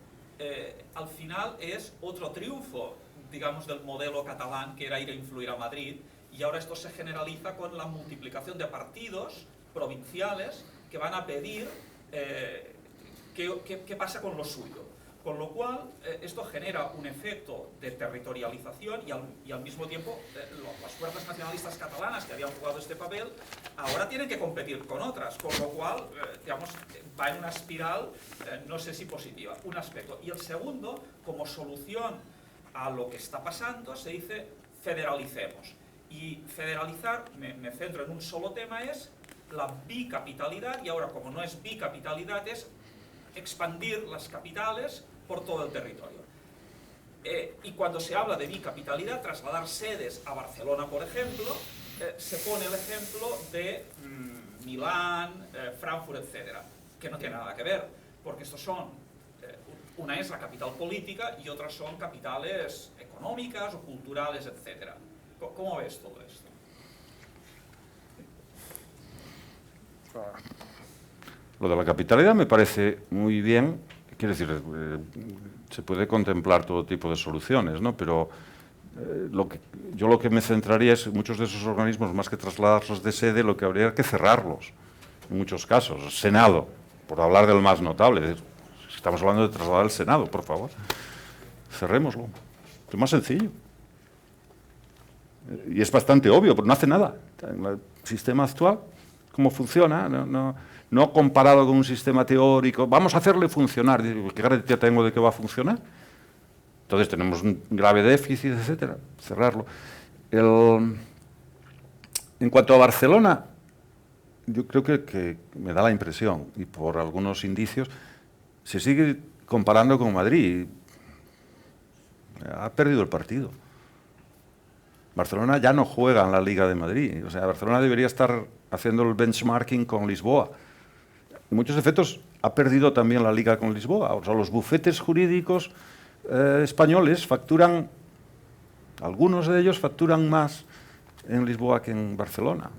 H: al final, es otro triunfo, digamos, del modelo catalán, que era ir a influir a Madrid, y ahora esto se generaliza con la multiplicación de partidos provinciales que van a pedir qué pasa con lo suyo. Con lo cual, esto genera un efecto de territorialización y al mismo tiempo las fuerzas nacionalistas catalanas que habían jugado este papel ahora tienen que competir con otras, con lo cual, digamos, va en una espiral, no sé si positiva, un aspecto. Y el segundo, como solución a lo que está pasando, se dice federalicemos. Y federalizar, me centro en un solo tema, es la bicapitalidad, y ahora como no es bicapitalidad es expandir las capitales por todo el territorio. Y cuando se habla de bicapitalidad, trasladar sedes a Barcelona, por ejemplo, se pone el ejemplo de Milán, Frankfurt, etcétera, que no tiene nada que ver, porque estos son, una es la capital política y otras son capitales económicas o culturales, etcétera. ¿Cómo ves todo esto?
G: Lo de la capitalidad me parece muy bien, quiero decir, se puede contemplar todo tipo de soluciones, ¿no? Pero yo lo que me centraría es muchos de esos organismos, más que trasladarlos de sede, lo que habría que cerrarlos, en muchos casos. Senado, por hablar del más notable, estamos hablando de trasladar el Senado, por favor, cerrémoslo, es más sencillo. Y es bastante obvio, pero no hace nada. El sistema actual, ¿cómo funciona? No comparado con un sistema teórico, vamos a hacerle funcionar. ¿Qué garantía tengo de que va a funcionar? Entonces tenemos un grave déficit, etcétera. Cerrarlo. En cuanto a Barcelona, yo creo que me da la impresión, y por algunos indicios, se sigue comparando con Madrid. Ha perdido el partido. Barcelona ya no juega en la Liga de Madrid. O sea, Barcelona debería estar haciendo el benchmarking con Lisboa. En muchos efectos ha perdido también la Liga con Lisboa. O sea, los bufetes jurídicos españoles facturan, algunos de ellos facturan más en Lisboa que en Barcelona.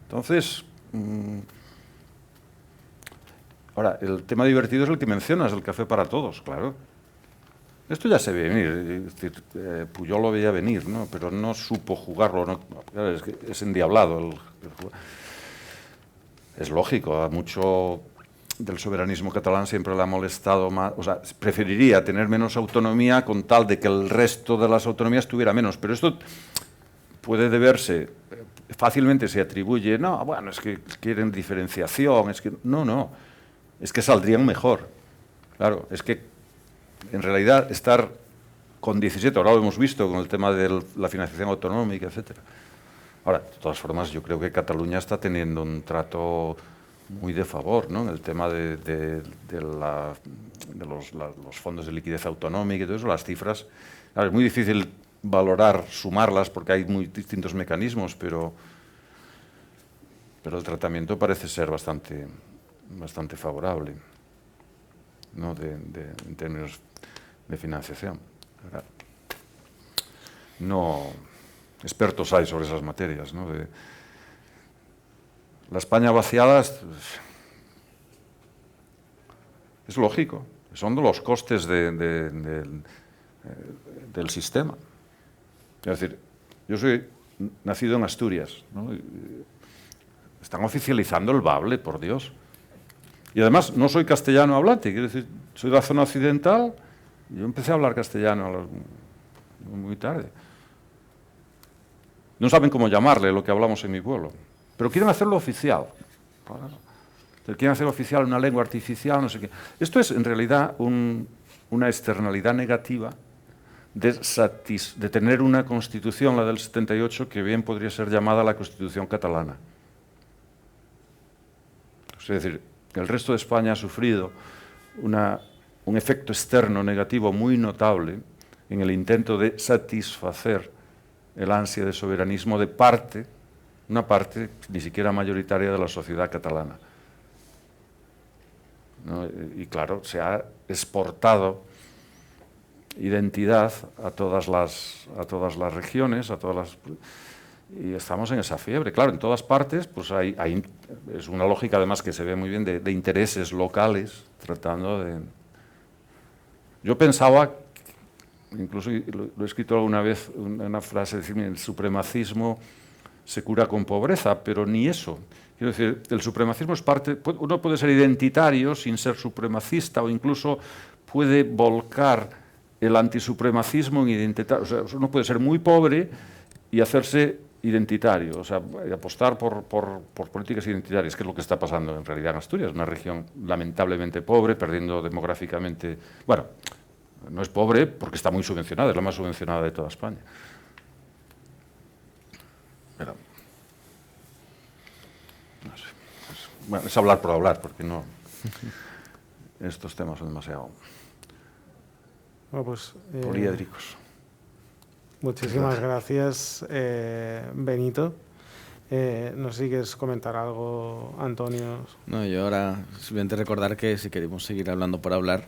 G: Entonces, ahora, el tema divertido es el que mencionas, el café para todos, claro. Esto ya se ve venir, es decir, Pujol lo veía venir, ¿no? Pero no supo jugarlo, ¿no? Es endiablado. Es lógico, a mucho del soberanismo catalán siempre le ha molestado más, o sea, preferiría tener menos autonomía con tal de que el resto de las autonomías tuviera menos, pero esto puede deberse, fácilmente se atribuye, no, bueno, es que quieren diferenciación, es que, no, es que saldrían mejor, claro, es que en realidad estar con 17, ahora lo hemos visto con el tema de la financiación autonómica, etcétera. Ahora, de todas formas, yo creo que Cataluña está teniendo un trato muy de favor, ¿no? En el tema de los fondos de liquidez autonómica y todo eso, las cifras. Claro, es muy difícil valorar, sumarlas, porque hay muy distintos mecanismos, pero el tratamiento parece ser bastante favorable, ¿no? En términos de financiación. No, expertos hay sobre esas materias, ¿no? La España vaciada es lógico, son de los costes del sistema. Es decir, yo soy nacido en Asturias, ¿no? Están oficializando el bable, por Dios. Y además no soy castellano hablante, quiero decir, soy de la zona occidental. Yo empecé a hablar castellano muy tarde. No saben cómo llamarle lo que hablamos en mi pueblo, pero quieren hacerlo oficial. Quieren hacerlo oficial una lengua artificial, no sé qué. Esto es en realidad una externalidad negativa de tener una constitución, la del 78, que bien podría ser llamada la Constitución catalana. Es decir, el resto de España ha sufrido un efecto externo negativo muy notable en el intento de satisfacer el ansia de soberanismo de una parte ni siquiera mayoritaria de la sociedad catalana, ¿no? Y claro, se ha exportado identidad a todas las regiones, y estamos en esa fiebre. Claro, en todas partes pues es una lógica además que se ve muy bien de intereses locales tratando de... Yo pensaba, incluso lo he escrito alguna vez, una frase, decir, el supremacismo se cura con pobreza, pero ni eso. Quiero decir, el supremacismo es parte... Uno puede ser identitario sin ser supremacista, o incluso puede volcar el antisupremacismo en identitario. O sea, uno puede ser muy pobre y hacerse identitario, o sea, apostar por políticas identitarias, que es lo que está pasando en realidad en Asturias, una región lamentablemente pobre, perdiendo demográficamente... Bueno, no es pobre porque está muy subvencionada, es la más subvencionada de toda España. Pero, no sé, bueno, es hablar por hablar, porque no... Estos temas son demasiado
B: Bueno, pues,
G: poliédricos.
B: Muchísimas gracias, Benito. No sé si quieres comentar algo, Antonio.
A: No, yo ahora simplemente recordar que si queremos seguir hablando por hablar,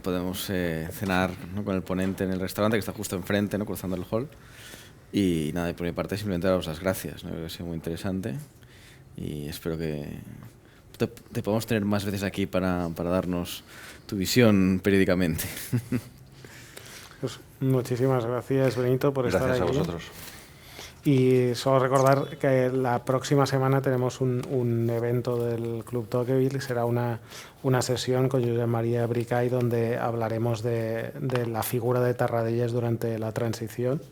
A: podemos cenar, ¿no?, con el ponente en el restaurante que está justo enfrente, ¿no?, cruzando el hall. Y nada, por mi parte simplemente daros las gracias, ¿no? Creo que ha sido muy interesante y espero que te podamos tener más veces aquí para darnos tu visión periódicamente.
B: Pues muchísimas gracias, Benito, por estar aquí.
G: Gracias a vosotros.
B: Y solo recordar que la próxima semana tenemos un evento del Club Tocqueville, será una sesión con Josep María Bricay donde hablaremos de la figura de Tarradellas durante la transición,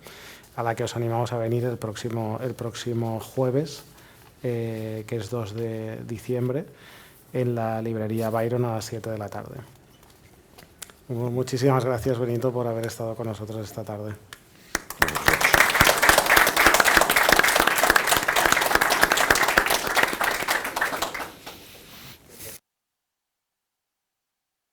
B: a la que os animamos a venir el próximo jueves, que es 2 de diciembre, en la librería Byron a las 7 de la tarde. Muchísimas gracias, Benito, por haber estado con nosotros esta tarde.